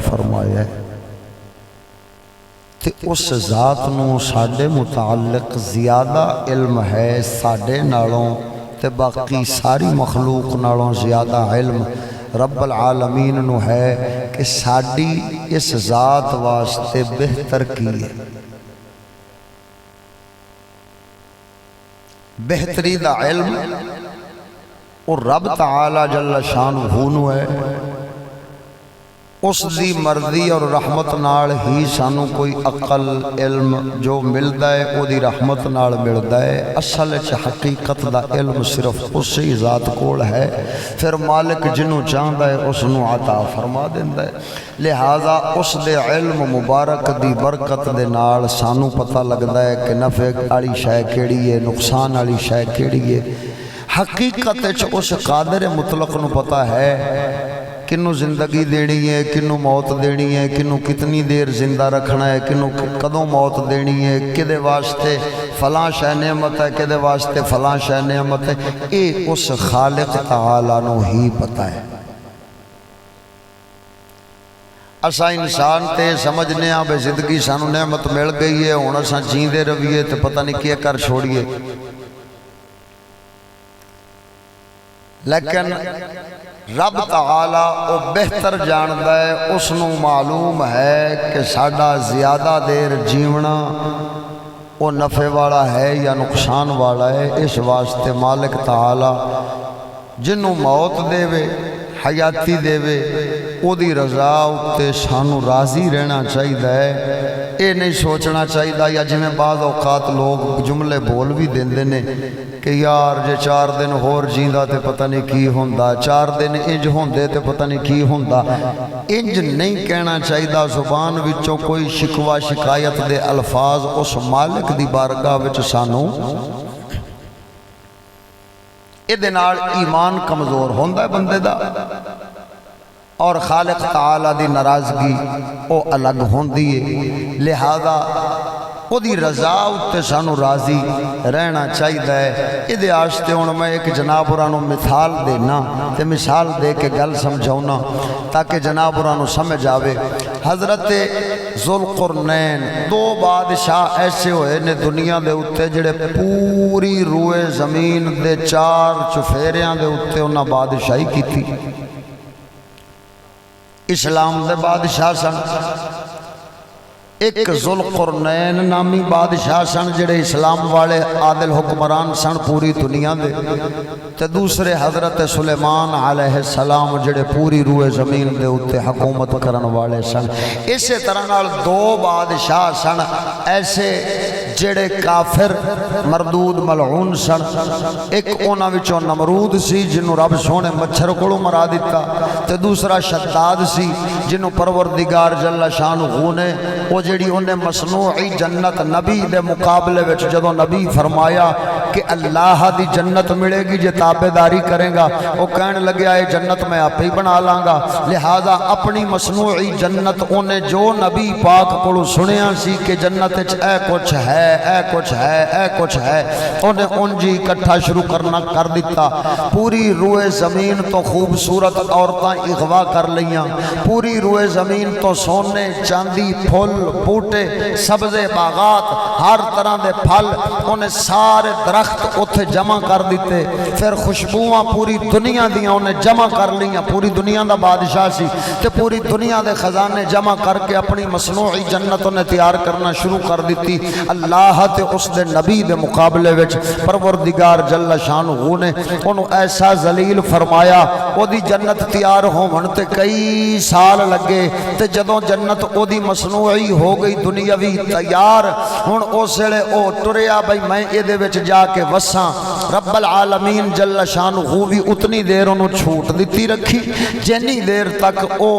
فرمایا ہے تے اس ذات نو ساڈے متعلق زیادہ علم ہے ساڈے نالوں تے باقی ساری مخلوق نالوں زیادہ علم رب العالمین نو ہے کہ ساڈی اس ذات واسطے بہتر کی ہے۔ بہتری دا علم اور رب تعالی جل شانہ نو ہے، اس دی مرضی اور رحمت نال ہی سانو کوئی عقل علم جو ملدا ہے او دی رحمت نال ملدا ہے۔ اصل وچ حقیقت دا علم صرف اسی ذات کول ہے، پھر مالک جنوں چاہندا ہے اس نو عطا فرما دیندا ہے۔ لہذا اس دے علم مبارک دی برکت دے نال سانو پتہ لگدا ہے کہ نفع والی شے کیڑی ہے، نقصان والی شے کیڑی ہے۔ حقیقت وچ اس قادر مطلق نو پتہ ہے کنوں زندگی دینی ہے، کنوں موت دینی ہے، کنوں کتنی دیر زندہ رکھنا ہے، کنوں کدوں موت دینی ہے، کدے واسطے فلاں شے نعمت ہے، کدے واسطے فلاں شے نعمت ہے، اے اس خالق تعالی نو ہی پتہ ہے۔ اسا انسان تے سمجھنے ہاں بے زندگی سانو نعمت مل گئی ہے، ہن اسا جیندے رویے تے پتہ نہیں کیا کر چھوڑیے، لیکن رب تعالی او بہتر جاندا ہے، اس نو معلوم ہے کہ ساڈا زیادہ دیر جیونا او نفع والا ہے یا نقصان والا ہے۔ اس واسطے مالک تعالی جنوں موت دے وے حیاتی دے وے او دی رضا اتے سانو راضی رہنا چاہیے، اے نہیں سوچنا چاہیے یا جویں بعض اوقات لوگ جملے بول بھی دیندے نے کہ یار جے 4 دن ہور جیندا تے پتہ نہیں کی ہوندا، 4 دن انج ہوندے تے پتہ نہیں کی ہوندا۔ انج نہیں کہنا چاہیے، زبان وچوں کوئی شکوہ شکایت دے الفاظ اس مالک دی بارگاہ وچ سانو اے نال ایمان کمزور ہوندا ہے بندے دا، اور خالق تعالی دی ناراضگی او الگ ہوندی ہے۔ لہذا او دی رضا اتے سانو راضی رہنا چاہیے۔ ادھے آستے ہوں میں ایک جناب نو مثال دینا تے مثال دے کے گل سمجھونا تاکہ جناب نو سمجھ آوے۔ حضرت ذوالقرنین 2 بادشاہ ایسے ہوئے نے دنیا دے اتے جڑے پوری روئے زمین دے 4 چفیریاں دے اتے انہاں بادشاہی کی تھی۔ اسلام دے بادشاہ سن، ایک ذوالقرنین نامی بادشاہ سن جڑے اسلام والے عادل حکمران سن پوری دنیا دے، تے دوسرے حضرت سلیمان علیہ السلام جڑے پوری روئے زمین دے اتے حکومت کرن والے سن۔ اسی طرح نال 2 بادشاہ سن ایسے جڑے کافر مردود ملعون سن۔ ایک اونا وچوں نمرود سی جنہوں رب سونے مچھر کولوں مرا دیتا، تے دوسرا شداد سی جنہوں پروردگار جل شانہ نے او جڑی انہیں مصنوعی جنت نبی دے مقابلے وچ جدوں نبی فرمایا کہ اللہ دی جنت ملے گی جے تابعداری کریں گا، وہ کہنے لگے آئے جنت میں آپ ہی بنا لاں گا۔ لہذا اپنی مصنوعی جنت انہیں جو نبی پاک کو سنیا سی کہ جنت اے کچھ ہے اے کچھ ہے اے کچھ ہے، انہیں انجی اکٹھا شروع کرنا کر دیتا۔ پوری روئے زمین تو خوبصورت عورتاں اغوا کر لیاں، پوری روئے زمین تو سونے چاندی پھول بوٹے سبزے باغات ہر طرح دے پھل انہیں سارے درخت اتھے جمع کر دیتے، پھر خوشبوواں پوری دنیا دیاں انہیں جمع کر لیاں۔ پوری دنیا دا بادشاہ سی تے پوری دنیا دے خزانے جمع کر کے اپنی مصنوعی جنت انہیں تیار کرنا شروع کر دیتی۔ اللہ تے اس دے نبی دے مقابلے وچ پروردگار جل شانہ نے انہوں ایسا ذلیل فرمایا، او دی جنت تیار ہون تے کئی سال لگے، تے جدوں جنت او دی مصنوعی ہو گئی دنیاوی تیار، ہن اسے او ٹریا بھئی میں اے دے وچ جا کے وساں۔ رب العالمین جل شانہ بھی اتنی دیر انہوں چھوٹ دیتی رکھی جنی دیر تک او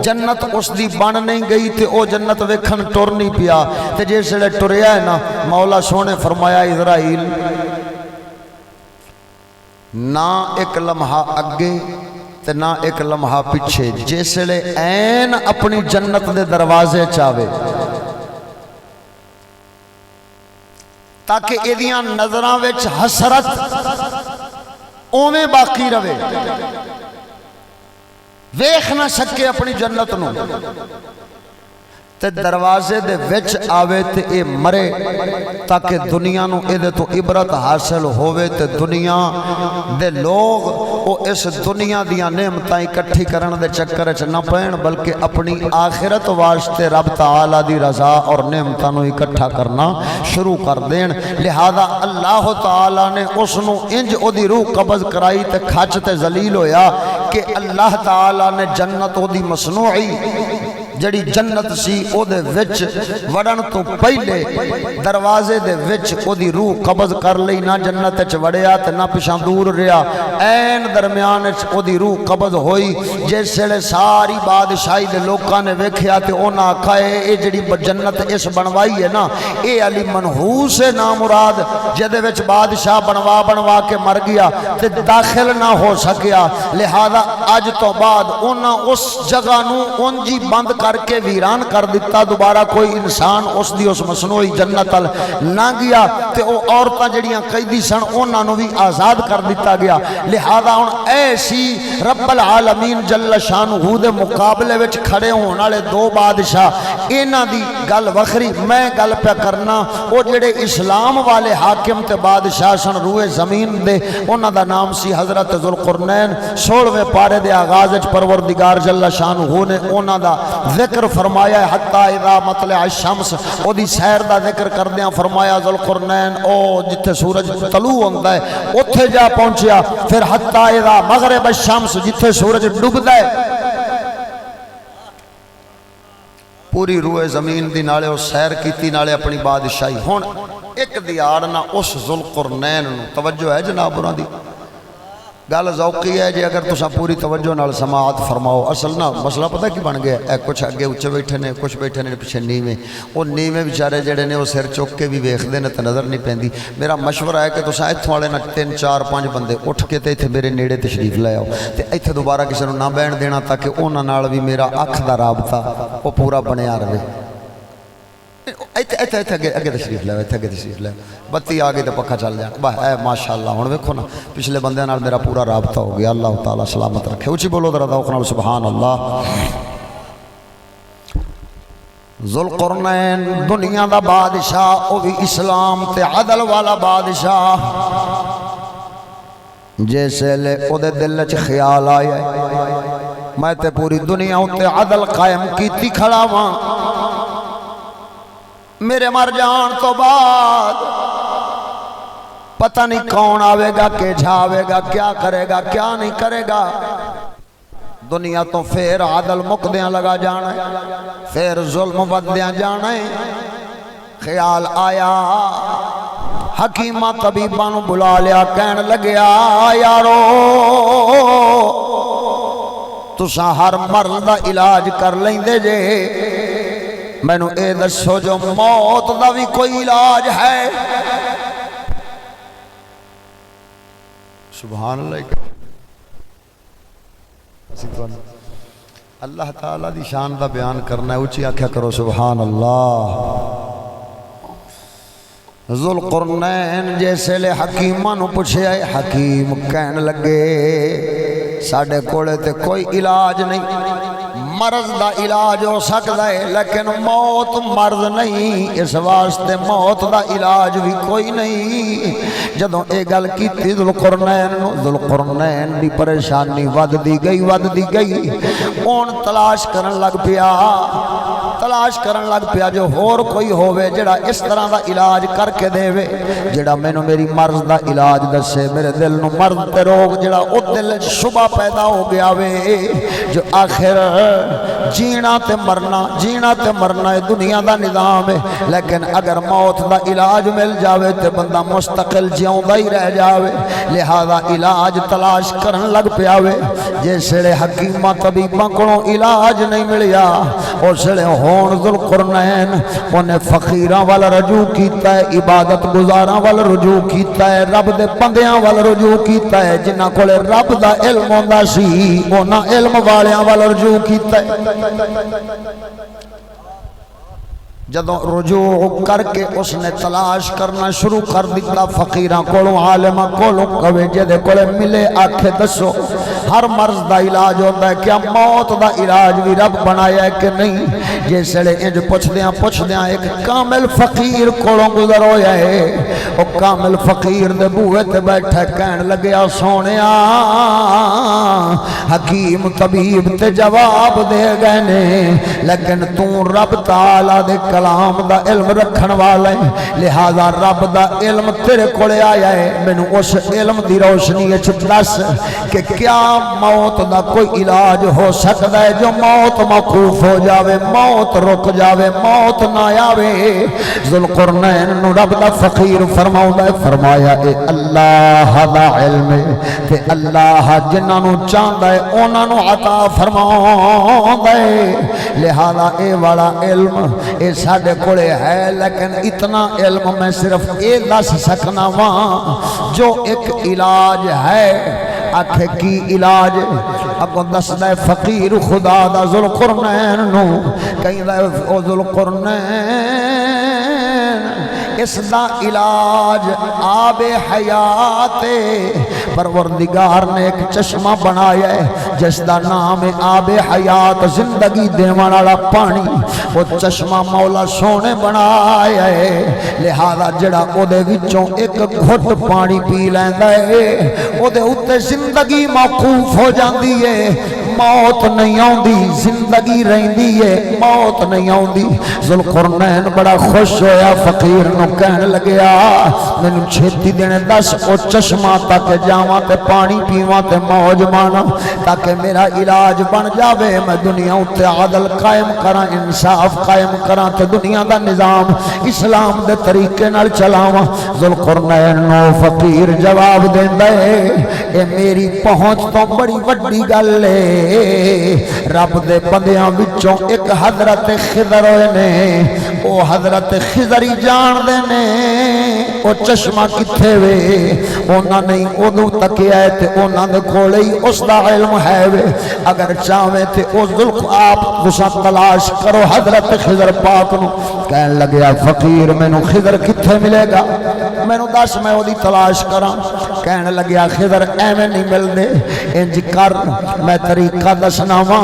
جنت اس دی بن نہیں گئی تے او جنت ویکھن ٹر نہیں پیا، تے جیسے ٹریا ہے نا مولا سونے فرمایا اسرائیل نہ ایک لمحہ اگے تے نہ ایک لمحہ پیچھے، جیسے این اپنی جنت دے دروازے چاہے تاکہ ایدیاں نظراں وچ حسرت اوویں باقی رہے۔ ویکھ نہ سکے اپنی جنت نو تے دروازے دے وچ آوے تے اے مرے تاکہ دنیا نو اے دے تو عبرت حاصل ہووے تے دنیا دے لوگ او اس دنیا دیاں نعمتاں اکٹھی کرن دے چکر وچ نہ پین بلکہ اپنی آخرت واسطے رب تعالی دی رضا اور نعمتاں نو اکٹھا کرنا شروع کر دین لہذا اللہ تعالی نے اس نو انج او دی روح قبض کرائی تے کھچ تے ذلیل ہویا کہ اللہ تعالی نے جنت او دی مصنوعی جڑی جنت سی او دے وچ وڑن تو پہلے دروازے دے وچ او دی روح قبض کر لئی نہ جنت وچ وڑیا تے نہ پیچھے دور رہیا این درمیان وچ او دی روح قبض ہوئی جس ویلے ساری بادشاہی دے لوکاں نے ویکھیا تے انہاں آکھیا اے جڑی جنت اس بنوائی ہے نا اے علی منحوس ہے نامراد جدے وچ بادشاہ بنوا کے مر گیا تے داخل نہ ہو سکیا لہذا اج تو بعد انہاں اس جگہ نو اونجی بند کر کے ویران کر دیتا دوبارہ کوئی انسان اس دی اس مصنوعی جنت نہ گیا تے او عورتاں جڑیاں قیدی سن انہاں نو بھی آزاد کر دیتا گیا لہذا ہن ایسی رب العالمین جل شانہ دے مقابلے وچ کھڑے ہون والے دو بادشاہ انہاں دی گل وکھری میں گل پہ کرنا او جڑے اسلام والے حاکم تے بادشاہ سن روئے زمین دے انہاں دا نام سی حضرت ذوالقرنین 16ویں پارے دے آغاز وچ پروردگار جل شانہ نے انہاں دا ذکر فرمایا ہے حتی اذا مطلع الشمس او دی سیر دا ذکر کردیاں فرمایا ذوالقرنین او جتھے سورج طلوع ہوندا ہے اوتھے جا پہنچیا پھر حتی اذا مغرب الشمس جتھے سورج ڈوبدا ہے پوری روئے زمین دی نالے او سیر کیتی نالے اپنی بادشاہی ہن ایک دیار نہ اس ذوالقرنین نو توجہ ہے جناب انہاں دی گل ذوقی ہے جی اگر تساں پوری توجہ نال سماعت فرماؤ اصل نا مسئلہ پتہ کی بن گیا اے کچھ اگے اچھے بیٹھے نے کچھ بیٹھے نے پیچھے نیویں او نیویں بیچارے جڑے نے او سر چک کے بھی ویکھدے نے تے نظر نہیں پیندی میرا مشورہ ہے کہ تساں ایتھوں والے نا 3 4 5 بندے اٹھ کے تے ایتھے میرے نیڑے تشریف لے آؤ تے ایتھے دوبارہ کسی نوں نہ بہن دینا تاکہ انہاں نال بھی میرا اکھ دا رابطہ او پورا بنیا رہے ایتھے اگے تشریف لے ایتھے اگے تشریف لے بتی آ گئی تو پکھا چل جائے بس اے ماشاءاللہ ہن ویکھو نا پچھلے بندے نال میرا پورا رابطہ ہو گیا اللہ تعالی سلامت رکھے اونچی بولو ذرا ذوق نال سبحان اللہ ذوالقرنین دنیا دا بادشاہ او بھی اسلام تے عدل والا بادشاہ جیسے لے او دے دل وچ خیال آیا میں تے پوری دنیا اُتے عدل قائم کیتی کھڑا واں میرے مر جان تو بعد پتہ نہیں کون آوے گا کہ جھاوے گا کیا کرے گا کیا نہیں کرے گا دنیا تو پھر عدل مقدیاں لگا جانا ہے پھر ظلم بدیاں جانا ہے خیال آیا حکیمہ طبیبہ نو بلا لیا کہن لگیا یارو تساں ہر مرض دا علاج کر لیں دے جے میں نو اے دسو جو موت دا بھی کوئی علاج ہے سبحان اللہ اللہ تعالیٰ دی شان دا بیان کرنا ہے اچھی آکھیا کرو سبحان اللہ ذوالقرنین جیسے لے حکیمہ نو پوچھے آئے حکیم کہن لگے ساڑھے کوڑے تے کوئی علاج نہیں مرض دا علاج ہو سکتا ہے لیکن موت مرض نہیں اس واسطے موت دا علاج بھی کوئی نہیں جدوں اے گل کیتی ذوالقرنین دی پریشانی ود دی گئی اون تلاش کرن لگ پیا جو ہور کوئی ہووے جڑا اس طرح دا علاج کر کے دے وے جڑا مینوں میری مرض دا علاج دسے میرے دل نو مرض تے روگ جڑا او دل شبہ پیدا ہو گیا وے جو آخر جینا تے مرنا ہے دنیا دا نظام ہے لیکن اگر موت دا علاج مل جاوے تے بندہ مستقل جیوندا ہی رہ جاوے لہذا علاج تلاش کرن لگ پیاوے جیسے حکیمہ طبیباں کولوں علاج نہیں ملیا اس لیے ہون ذوالقرنین انہیں فقیراں والا رجوع کیتا ہے عبادت گزاراں والا رجوع کیتا ہے رب دے بندیاں والا رجوع کیتا ہے جنہاں کولے رب دا علم ہوندا سی انہاں علم والیاں والا رجوع کیتا ہے جدوں رجوع کر کے اس نے تلاش کرنا شروع کر دیتا فقیراں کولوں عالماں کولوں کہے جے کولے ملے آکھے دسو ہر مرض دا علاج ہوندا ہے کیا موت دا علاج بھی رب بنایا ہے کہ نہیں جسے انج پوچھدیاں ایک کامل فقیر کولوں گزر ہویا ہے او کامل فقیر دے بوئے تے بیٹھا کہن لگیا سونیا حکیم طبیب تے جواب دے گئے نے لیکن تو رب تعالی دے کلام دا علم رکھن والا ہے لہذا رب دا علم تیرے کولے آیا ہے مینوں اس علم دی روشنی وچ دس کہ کیا موت دا کوئی علاج ہو سکتا ہے جو موت موقوف ہو جاوے موت رک جاوے موت نہ آوے ذوالقرنین نو رب دا فقیر فرماؤندا ہے فرمایا اے اللہ دا علم تے اللہ جنہاں نو چاہندا ہے انہاں نو عطا فرماوندا ہے لہذا اے والا علم اے ساڈے کولے ہے لیکن اتنا علم میں صرف اے دس سکنا واں جو ایک علاج ہے آکھے کی علاج اگوں دسدا ہے فقیر خدا دا ذوالقرنین نو کہندا ہے او ذوالقرنین اس دا علاج آب حیات پروردگار نے ایک چشمہ بنایا ہے جس دا نام ہے آب حیات زندگی دیوان والا پانی وہ چشمہ مولا سونے بنایا ہے لہذا جڑا او دے وچوں ایک گھٹ پانی پی لیندا ہے او دے اوتے زندگی موقوف ہو جاندی ہے موت نہیں آوندی زندگی رہندی ہے موت نہیں آوندی ذوالقرنین بڑا خوش ہویا فقیر نو کہن لگیا مینوں چھتی دینے دس او چشمہ تک جاواں تے پانی پیواں تے موج مانا تاکہ میرا علاج بن جاوے میں دنیا اتے عدل قائم کراں انصاف قائم کراں تے دنیا دا نظام اسلام دے طریقے نال چلاواں ذوالقرنین نو فقیر جواب دیندا ہے اے میری پہنچ تو بڑی وڈی گل ہے رب دے بندیاں وچوں ایک حضرت خضر ہوئے نے او حضرت خضر ہی جان دے نے او چشمہ کتھے وے اونا نہیں ادو تکیا ہے تے اونا دے کھولے ہی اس دا علم ہے وے اگر چاہویں تے او ذلق آپ دوسا تلاش کرو حضرت خضر پاک نو کہن لگیا فقیر میں نو خضر کتھے ملے گا میں نو دس میں او دی تلاش کراں کہن لگیا خضر ایویں نہیں مل دے انج کر میں طریقہ دسنا وا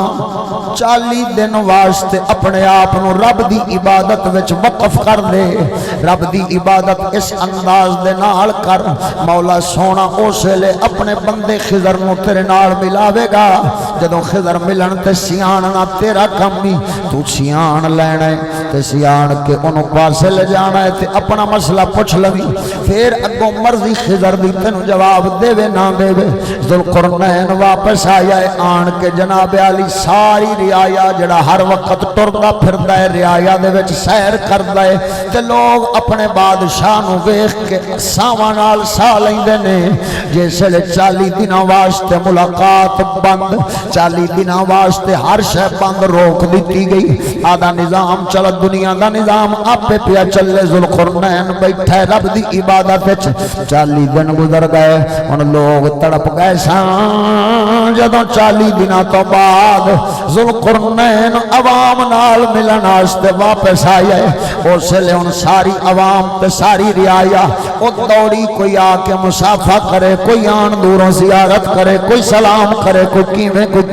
40 دن واسطے اپنے آپ نو رب دی عبادت وچ وقف کر دے رب دی عبادت اس انداز دے نال کر مولا سونا اسے لے اپنے بندے خضر نو تیرے نال ملاوے گا جدوں خضر ملن تے سیاںنا تیرا کم ہی تو سیاں لینا ہے تے سیاں کے انہوں پاسے لے جانا ہے تے اپنا مسئلہ پوچھ لوی پھر اگوں مرضی خضر دی تینوں جواب دے وے نہ دے وے ذوالقرنین واپس آیا ہے آن کے جناب علی ساری رعایا جڑا ہر وقت ٹردا پھردا ہے رعایا دے وچ سیر کردا ہے تے لوگ اپنے بادشاہ نو ویکھ کے ساواں نال سا لیندے نے جیسے 40 دنوں واسطے ملاقات بند 40 دنوں واسطے ہر شے بند روک دیتی گئی آدھا نظام چل دنیا دا نظام آپے پیا چلے ذوالقرنین بیٹھے رب دی عبادت وچ 40 دن گزر گئے ان لوگ تڑپ گئے سان جدوں 40 دنوں تو بعد ذوالقرنین عوام نال ملن واسطے واپس آیا ہے اس لیے ان ساری عوام تے ساری رعایا او دوڑی کوئی آ کے مسافہ کرے کوئی آن دوروں زیارت کرے کوئی سلام کرے کوئی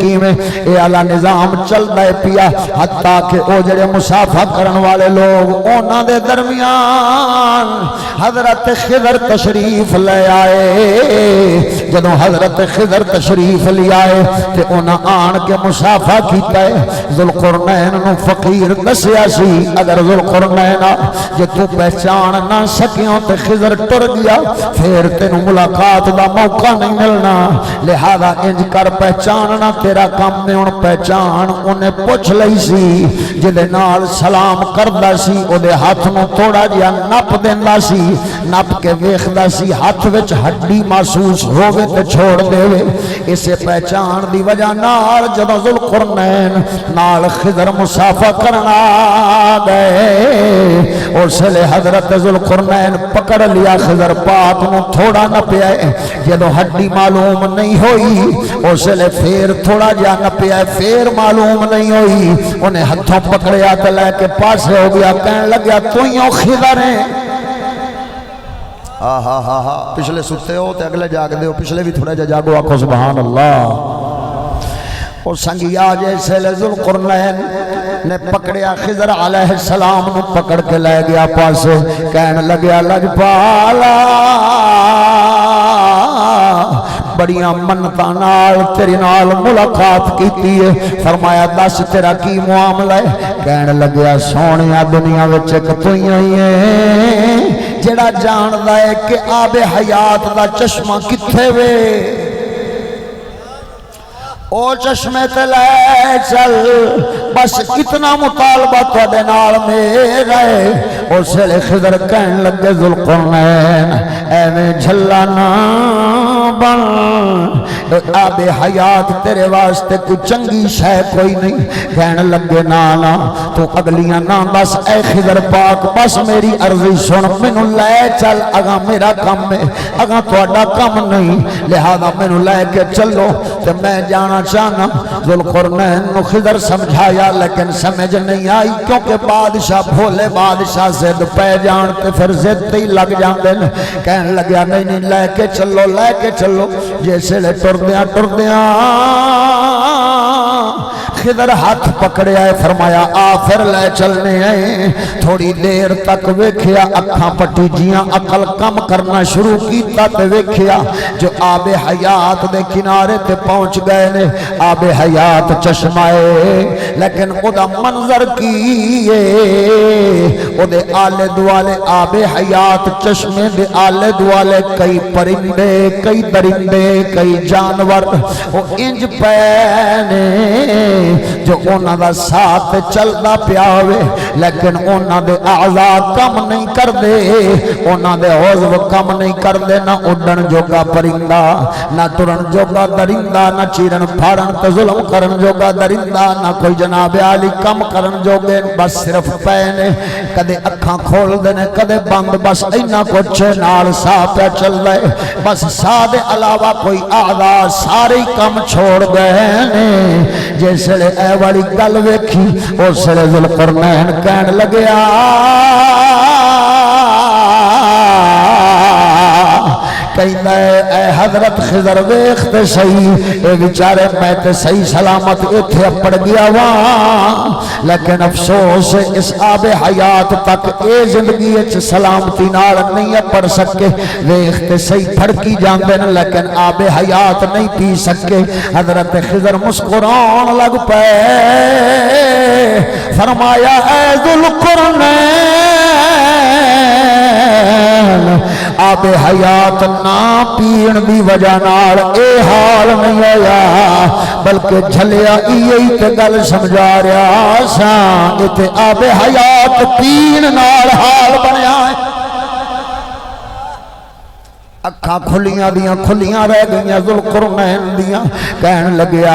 کیویں اے اعلی نظام چلدا ہے پیا حتیٰ کہ او جڑے مسافہ کرن والے لوگ انہاں دے درمیان حضرت خضر تشریف لے آئے جدوں حضرت خضر تشریف لے آئے تے انہاں آن کے مسافہ کیتا ہے ذوالقرنین نو فقیر دسیا سی اگر ذوالقرنین جے تو پہچان نہ سکیوں تے خضر ٹر گیا پھر تینوں ملاقات دا موقع نہیں ملنا لہذا انج کر پہچاننا تیرا کام میں ان پہچان انہیں پوچھ لئی سی جدے نال سلام کردا سی او دے ہاتھ نو تھوڑا جیا نپ دیندا سی نپ کے ویکھدا سی ہاتھ وچ ہڈی محسوس ہووے تے چھوڑ دے اسے پہچان دی وجہ نال جدوں ذوالقرنین نال خضر مسافہ کرنا گئے اس لئے حضرت ذوالقرنین پکڑ لیا خضر پاک نو تھوڑا نہ پیائے جدوں ہڈی معلوم نہیں ہوئی اس لئے پھر تھوڑا جا نہ پیائے پھر معلوم نہیں ہوئی انہیں ہتھوں پکڑیا تو لے کے پاسے ہو گیا کہنے لگیا تو ہی خضر ہیں پچھلے ستے ہو تے اگلے جاگ دے ہو پچھلے بھی تھوڑا جا جاگو آکھو سبحان اللہ اور سنگیا جیسے ذوالقرنین نے پکڑیا خضر علیہ السلام نو پکڑ کے لے گیا پاسے کہنے لگیا لجپالا بڑیاں منتاں نال تیرے نال ملاقات کیتی ہے فرمایا دس تیرا کی معاملہ ہے کہنے لگیا سونیا دنیا وچ ایک تو ہی ہے جڑا جاندا ہے کہ آب حیات دا چشمہ کتھے وے او چشمے تے لے چل بس اتنا مطالبہ تھوڑے نال میرا ہے اس لئے خضر کہن لگے ذوالقرنین اے میں جھلا نہ بن آب حیات تیرے واسطے کوئی چنگی شے کوئی نہیں کہن لگے نانا تو اگلیاں نا بس اے خضر پاک بس میری عرضی سن مینوں لے چل اگا میرا کم ہے اگا تہاڈا کم نہیں لہذا مینوں لے کے چلو تے میں جانا چاہنا ذوالقرنین نو خضر سمجھایا لیکن سمجھ نہیں آئی کیونکہ بادشاہ بھولے بادشاہ زد پہ جان تے پھر زد تے ہی لگ جاندے نے کہنے لگیا نہیں لے کے چلو جیسے لے ٹردیاں خضر ہاتھ پکڑے آئے فرمایا آ پھر لے چلنے آئے تھوڑی دیر تک ویکھیا اکھاں پٹی جیاں عقل کم کرنا شروع کیتا تے ویکھیا جو آب حیات دے کنارے تے پہنچ گئے نے آب حیات چشمائے لیکن او دا منظر کیے او دے آلے دوالے آب حیات چشمے دے آلے دوالے کئی پرندے کئی درندے کئی جانور او انج پینے جو اونا دا ساتھ چلدا پیاوے لیکن اونا دے اعضاء کم نہیں کر دے اونا دے عضو کم نہیں کر دے نہ اڈن جوگا پرندہ نہ ٹرن جوگا درندہ نہ چیرن پھاڑن تے ظلم کرن جوگا درندہ نہ کوئی جناب عالی کم کرن جوگے بس صرف پینے کدے اکھاں کھول دینے کدے بند بس اینا کچھ نال سا پہ چل رہے بس سا دے علاوہ کوئی اعضاء سارے کم چھوڑ گئے جیسے لے اے والی گل ویکھی اس لئے ذوالقرنین کہن لگیا کہنا اے حضرت خضر ویکھتے صحیح اے بیچارے میں تے صحیح سلامت اتھے پڑ گیا وہاں لیکن افسوس اس آب حیات تک اے زندگی اچھ سلامتی نال نہیں پڑ سکے ویکھتے صحیح پھڑکی جاندے لیکن آب حیات نہیں پی سکے حضرت خضر مسکران لگ پے فرمایا اے ذوالقرنین آب حیات نہ پین دی وجہ نال اے حال نہیں آیا بلکہ جھلیا یہی تے گل سمجھا رہا سا تے آب حیات پین نال حال بنیا ہے اکھاں کھلیاں دیاں کھلیاں رہ گئیاں ذوالقرنین دیاں کہن لگیا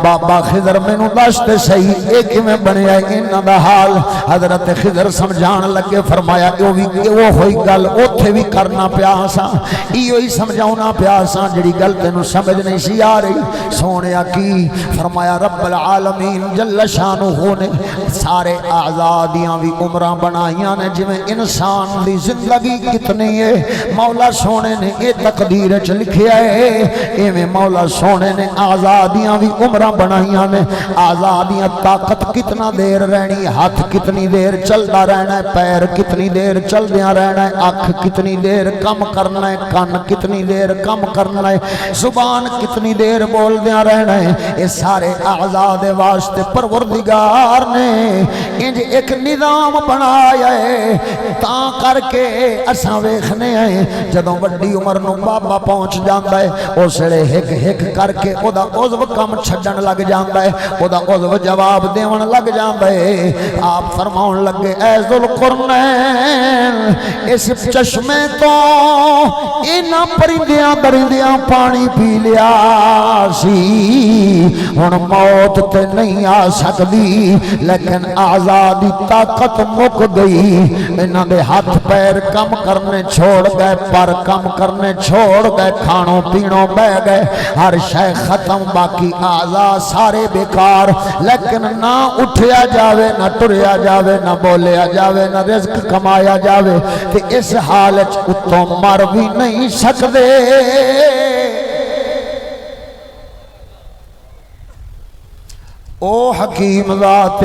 بابا خضر مینوں دس تے صحیح اے کیویں بنیا انہاں دا حال حضرت خضر سمجھان لگے فرمایا وہ ہوئی گل اوتھے بھی کرنا پیا سا ایو ہی سمجھاونا پیا سا جڑی گل تینوں سمجھ نہیں سی آ رہی سونیا کی فرمایا رب العالمین جل شانہ نے سارے اعضاء دیاں بھی عمراں بنائیاں نے جویں انسان دی زندگی کتنی ہے مولا سونے نے یہ تقدیر چ لکھیا ہے ایویں مولا سونے نے آزادیاں بھی عمرہ بنائیاں نے آزادیاں طاقت کتنا دیر رہنی ہاتھ کتنی دیر چلدا رہنا ہے پیر کتنی دیر چلدیاں رہنا ہے آنکھ کتنی دیر کم کرنا ہے کان کتنی دیر کم کرنا ہے زبان کتنی دیر بولدیاں رہنا ہے یہ سارے اعضاء دے واسطے پروردگار نے انج ایک نظام بنایا ہے تا کر کے اساں ویکھنے ہیں جدوں وڈی عمر نو بابا پہنچ جاندا ہے اس ویلے ہک ہک کر کے او دا عضو کم چھڈن لگ جاندا ہے او دا عضو جواب دیون لگ جاندا ہے آپ فرماؤن لگے اے ذوالقرنین اس چشمے تو انہاں پرندیاں درندیاں پانی پی لیا سی ہن موت تے نہیں آ سکدی لیکن آزادی طاقت مک گئی انہاں دے ہاتھ پیر کم کرنے چھوڑ گئے پر کم کرنے چھوڑ گئے کھانوں پینوں بہ گئے ہر شے ختم باقی آزاد سارے بیکار لیکن نہ اٹھیا جاوے نہ ٹریا جاوے نہ بولیا جاوے نہ رزق کمایا جاوے تے اس حالت اتوں مر بھی نہیں سکدے او حکیم ذات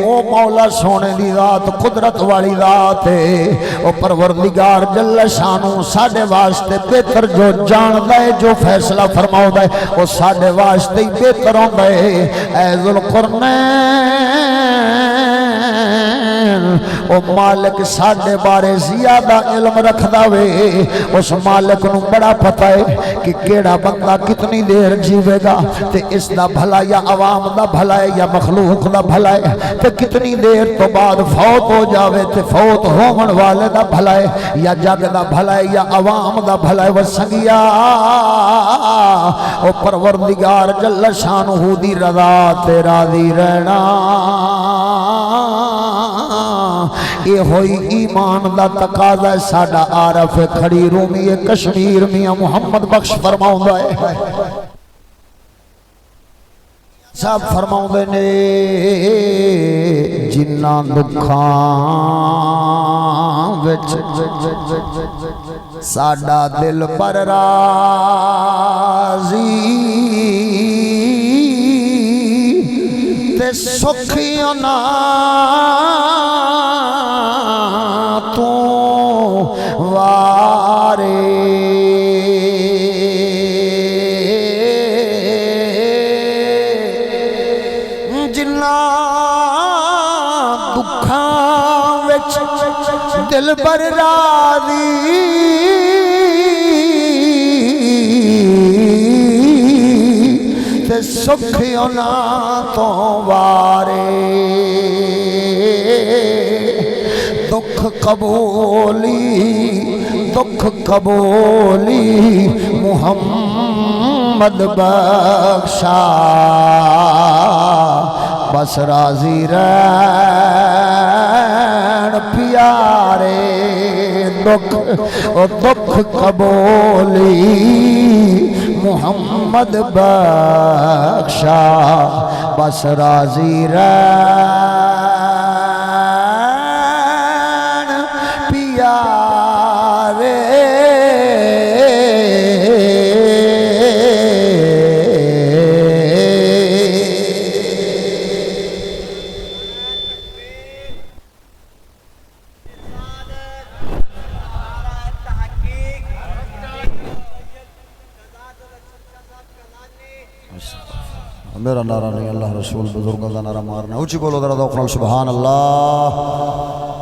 او مولا سونے دی ذات قدرت والی ذات او پروردگار جل شانو ساڈے واسطے بہتر جو جاندا ہے جو فیصلہ فرماوندا ہے او ساڈے واسطے ہی بہتر ہوندا ہے اے ذوالقرنین او مالک ساڈے بارے زیادہ علم رکھدا وے اس مالک نو بڑا پتہ ہے کہ کیڑا بندہ کتنی دیر جیوے گا تے اس دا بھلا یا عوام دا بھلا ہے یا مخلوق دا بھلا ہے تے کتنی دیر تو بعد فوت ہو جاوے تے فوت ہون والے دا بھلا ہے یا جگ دا بھلا ہے یا عوام دا بھلا ہے وسنگیا او پروردگار جل شانہ دی رضا تے راضی رہنا یہ ہوئی ایمان دا تقاضا ہے ساڈا عارف کھڑی رومی کشمیر میاں محمد بخش فرماؤندا ہے سب فرماؤندے نے جنہاں دکھاں وچ ساڈا دل پر راضی تے سکھیاں نا تو وارے جنہ دکھاں وچ دل بر راضی تے سکھیوں نا تو وارے دکھ قبولی محمد بخشا بس راضی رہن پیارے دکھ قبولی محمد بخشا بس راضی رہن میرا نعرہ نہیں اللہ رسول بزرگوں کا نعرہ مارنا اونچی بولو ذرا ذوق نال سبحان اللہ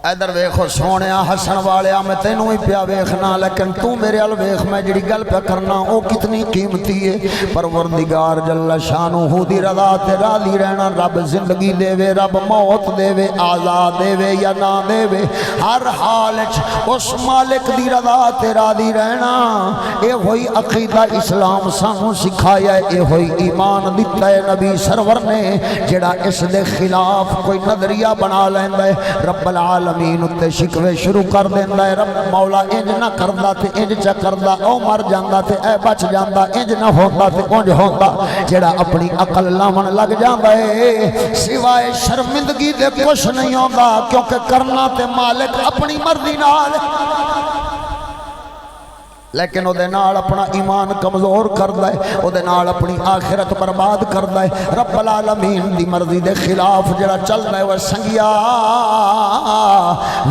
ادھر ویکھو سونیا ہسن والیا میں تینوں ہی پیا ویکھنا لیکن تو میرے ال ویکھ میں جڑی گل پہ کرنا او کتنی قیمتی ہے پروردگار جل شانہ دی رضا تے راضی رہنا رب زندگی دے وے رب موت دے وے آزاد دے وے یا نہ دے وے ہر حال وچ اس مالک دی رضا تے راضی رہنا اے ہوئی عقیدہ اسلام سانوں سکھایا ہے اے ہوئی ایمان دتا ہے نبی سرور نے جڑا اس دے خلاف کوئی نظریہ بنا لیندا ہے رب العالمین امین اتے شکوے شروع کر دیندہ ہے رب مولا انج نہ کردہ تے انج چا کردہ او مر جاندہ تے اے بچ جاندہ انج نہ ہوندہ تے انج ہوندہ جڑا اپنی عقل لاون لگ جاندہ ہے سوائے شرمندگی دے کچھ نہیں ہوندہ کیونکہ کرنا تے مالک اپنی مرضی نال لیکن وہ اپنا ایمان کمزور کردا ہے، وہ اپنی آخرت برباد کردا ہے۔ رب العالمین دی مرضی دے خلاف جڑا چلدا ہے وہ سنگیا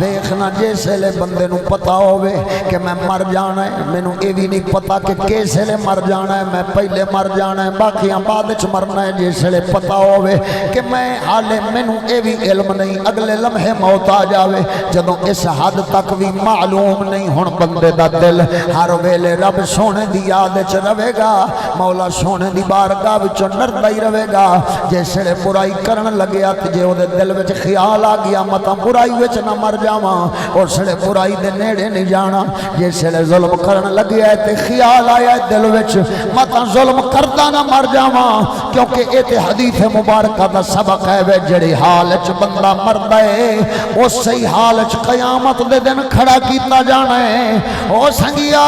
ویکھنا جس ویلے بندے نو پتا ہوے کہ میں مر جانا ہے، مینوں یہ بھی نہیں پتا کہ کس ویلے مر جانا ہے، میں پہلے مر جانا ہے باقیاں بعد وچ مرنا ہے، جس ویلے پتا ہوے کہ میں حالے مینوں یہ بھی علم نہیں اگلے لمحے موت آ جاوے، جدوں اس حد تک بھی معلوم نہیں، ہن بندے دا دل ہر ویلے رب سونے دی یاد وچ رہے گا، مولا سونے دی بارگاہ وچوں ڈردا ہی رہے گا۔ جس ویلے برائی کرن لگیا تے جے او دے دل وچ خیال آ گیا متا برائی وچ نہ مر جاواں، اس ویلے برائی دے نیڑے نہیں جانا۔ جس ویلے ظلم کرن لگیا تے خیال آیا دل وچ متا ظلم کردا نہ مر جاواں، کیونکہ اے تے حدیث مبارکہ دا سبق ہے وے جڑی حال وچ بندہ مردا ہے اسی حال وچ قیامت دے دن کھڑا کیتا جانا ہے۔ او سنگیا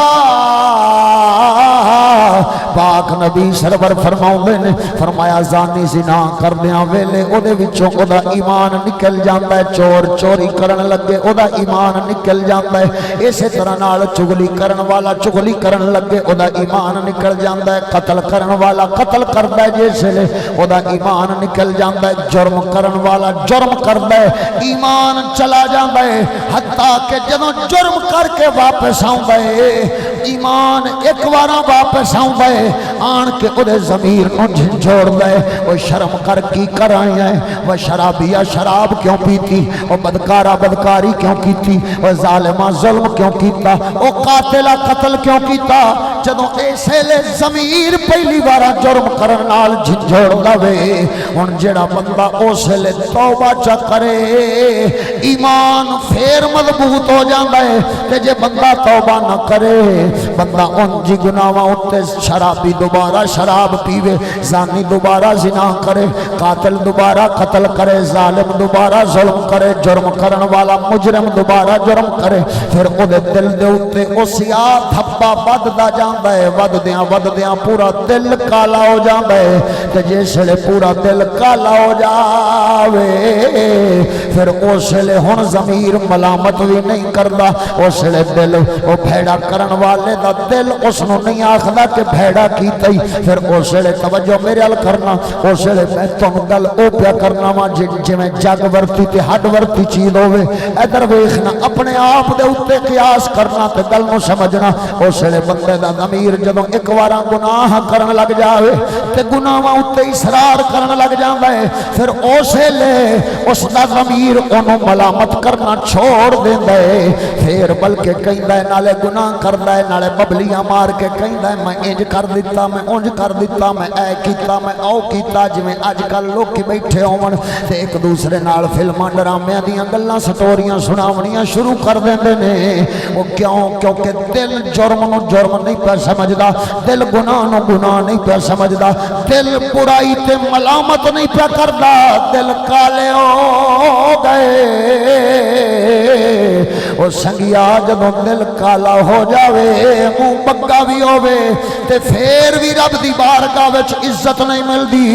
پاک نبی سرور فرماؤندے نے فرمایا زانی زنا کردیاں ویلے او دے وچوں او دا ایمان نکل جاندا ہے، چور چوری کرن لگے او دا ایمان نکل جاندا ہے، اسی طرح نال چغلی کرن والا چغلی کرن لگے او دا ایمان نکل جاندا ہے، قتل کرن والا قتل کردا ہے جس ویلے او دا ایمان نکل جاندا ہے، جرم کرن والا جرم کردا ہے ایمان چلا جاندا ہے، حتیٰ کہ جدوں جرم کر کے واپس آوندا ہے ایمان ایک وارا واپس آوندا ہے، آن کے او دے ضمیر نو جھنجھوڑدا ہے، او شرم کر کی کر آیا ہے، وہ شرابیا شراب کیوں پیتی، او بدکارا بدکاری کیوں کیتی، او ظالمہ ظلم کیوں کیتا، او قاتلہ قتل کیوں کیتا۔ جدوں ایسے لے ضمیر پہلی بارا جرم کرن نال جھنجھوڑدا وے، ہن جڑا بندہ اسے لے توبہ چا کرے ایمان پھر مضبوط ہو جاندا ہے، تے جے بندہ توبہ نہ کرے بندہ ان جی گناہاں اُتے شرابی دوبارہ شراب پیوے، زانی دوبارہ زنا کرے، قاتل دوبارہ قتل کرے، ظالم دوبارہ ظلم کرے، جرم کرن والا مجرم دوبارہ جرم کرے، پھر او دے دل دے اُتے او سیاہ دھبا بددا جاندا ہے، وددیاں پورا دل کالا ہو جاندا ہے، تے جس ویلے پورا دل کالا ہو جاوے پھر اس ویلے ہن ضمیر ملامت بھی نہیں کردا، اس ویلے دل او بھیڑا کرن والے دا دل اس نو نہیں آکھدا کہ بھیڑا کیتا ہی، پھر اس ویلے توجہ میرے ال کرنا، اس ویلے میں تم گل او پیا کرنا وا جویں جگ ورتی تے ہڈ ورتی چیز ہوے، ادھر ویکھنا اپنے آپ دے اوتے قیاس کرنا تے گل نو سمجھنا۔ اس ویلے بندے دا ضمیر جدوں ایک وارا گناہ کرن لگ جاوے تے گناہاں اوتے اصرار کرن لگ جاندا ہے، پھر اس ویلے اس دا ضمیر اونوں ملامت کرنا چھوڑ دیندا ہے، پھر بلکہ کہندا ہے نالے گناہ کردا ہے نالے ببلیاں مار کے کہندا ہے میں انج کر دتا میں اونج کر دتا میں اے کیتا میں او کیتا، جویں اج کل لوکی بیٹھے ہون تے ایک دوسرے نال فلماں ڈرامیاں دیاں گلاں سٹوریاں سناونیاں شروع کر دیندے نے۔ وہ کیونکہ دل جرم نو جرم نہیں پہ سمجھدا، دل گناہ نو گناہ نہیں پہ سمجھدا، دل برائی تے ملامت نہیں پہ کردا، دل کالے ہو گئے۔ وہ سنگیا جدوں دل کالا ہو جاوے منہ بگا بھی ہووے تے پھر بھی رب دی بارگاہ وچ عزت نہیں ملدی،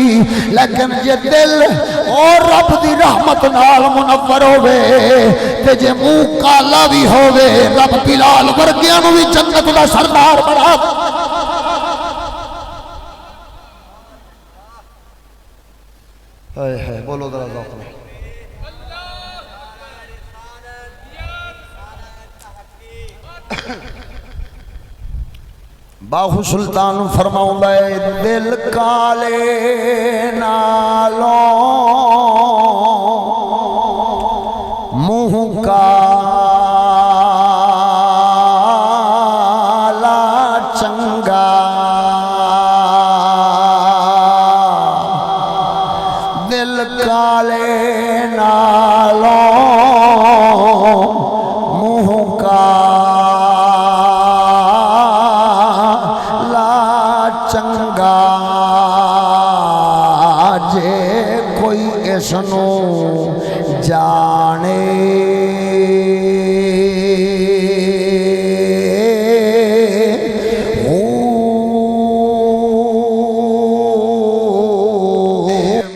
لیکن جے دل اور رب دی رحمت نال منور ہووے تے جے منہ کالا بھی ہووے رب بلال ورگیاں نو بھی جنت دا سردار بنا۔ ہے بولو ذرا ذوق میں باہو سلطان فرماؤندا ہے دل کالے نالوں منہ کالا چنگا، دل کالے نالوں منہ کالا چنگا، جے کوئی اس نو جانے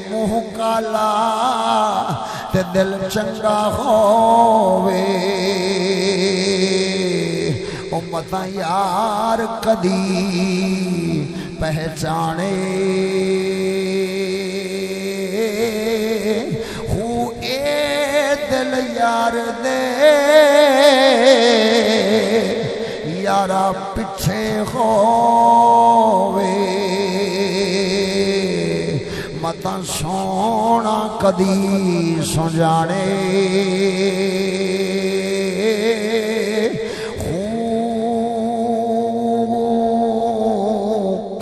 منہ کالا تے دل چنگا ہووے، امتاں یار کدی پہچانے ہو اے دل یار دے یارا پچھے ہووے متاں سونا کدی سنجانے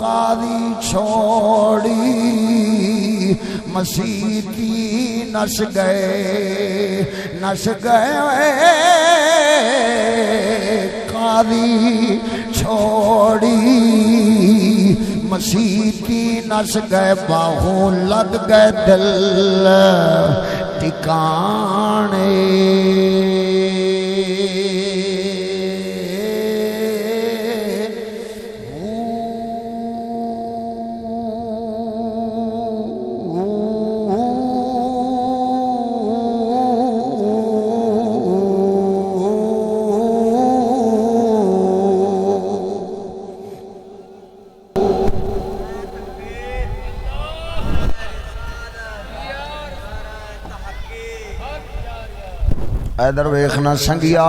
قاضی چھوڑی مسیح کی نس گئے قاضی چھوڑی مسیح کی نس گئے باہوں لگ گئے دل ٹکانے ادھر ویکھنا سنگیا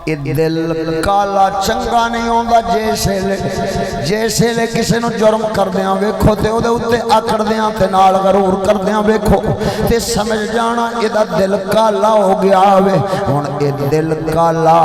اے دل کالا چنگا نہیں ہوندا جیسے لے کسے نو جرم کردیاں ویکھو تے او دے اوتے آکڑدیاں تے نال غرور کردیاں ویکھو تے سمجھ جانا اے دا دل کالا ہو گیا وے ہن اے دل کالا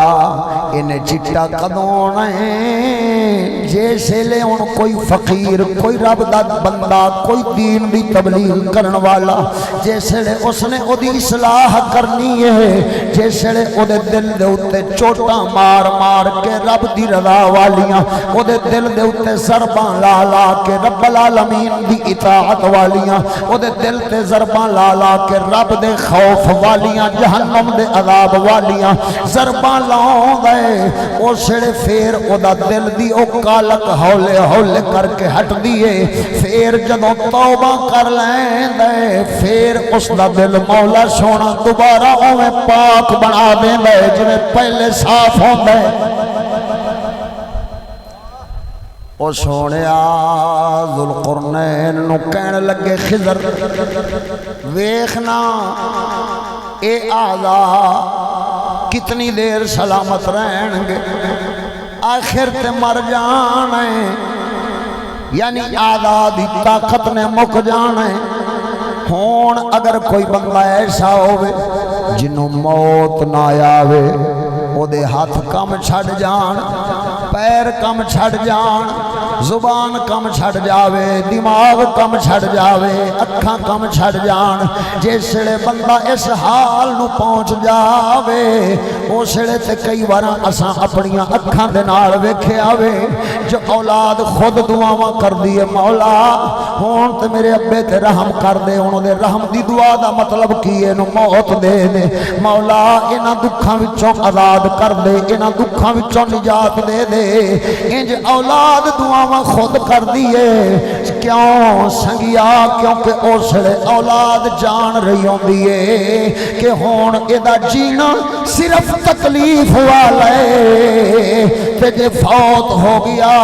انہیں چٹا کدوں ہے جیسے لے ان کوئی فقیر کوئی رب دا بندہ کوئی دین دی تبلیغ کرن والا جیسے لے اس نے او دی اصلاح کرنی ہے جیسے لے او دے دل دے اوتے چوٹا مار مار کے رب دی رضا والیاں او دے دل دے اوتے ضرباں لا لا کے رب العالمین دی اطاعت والیاں او دے دل تے ضرباں لا لا کے رب دے خوف والیاں جہنم دے عذاب والیاں ضرباں لاؤں دے او سڑے پھر او دا دل دی او کالک ہولے ہولے کر کے ہٹ دیئے پھر جدوں توبہ کر لیں دے پھر اس دا دل مولا سونا دوبارہ اویں پاک بنا دیں دے جنہیں پہلے صاف ہوں دے او سونے ذوالقرنین نو کہنے لگے خضر ویکھنا اے آزا کتنی دیر سلامت رہن گے آخر تے مر جانے یعنی آزادی طاقت نے مک جانے ہون اگر کوئی بندہ ایسا ہوئے جنہوں موت نہ آوے او دے ہاتھ کم چھڑ جان پیر کم چھڑ جان زبان کم چھڑ جاوے دماغ کم چھڑ جاوے اکھاں کم چھڑ جان جیسے بندہ اس حال نو پہنچ جاوے اسے تے کئی بار اساں اپنیاں اکھاں دے نال ویکھے آوے جو اولاد خود دعاواں کر دیے مولا ہون تے میرے ابے تے رحم کر دے انہوں دے رحم دی دعا دا مطلب کی ہے نو موت دے دے مولا انہاں دکھاں وچوں آزاد کر دے انہاں دکھاں وچوں نجات دے دے انج اولاد دعاواں خود کر دیے کیوں سنگیا کیونکہ اسے اولاد جان رہی ہوندی ہے کہ ہون ادا جینا صرف تکلیف والا ہے تے جے فوت ہو گیا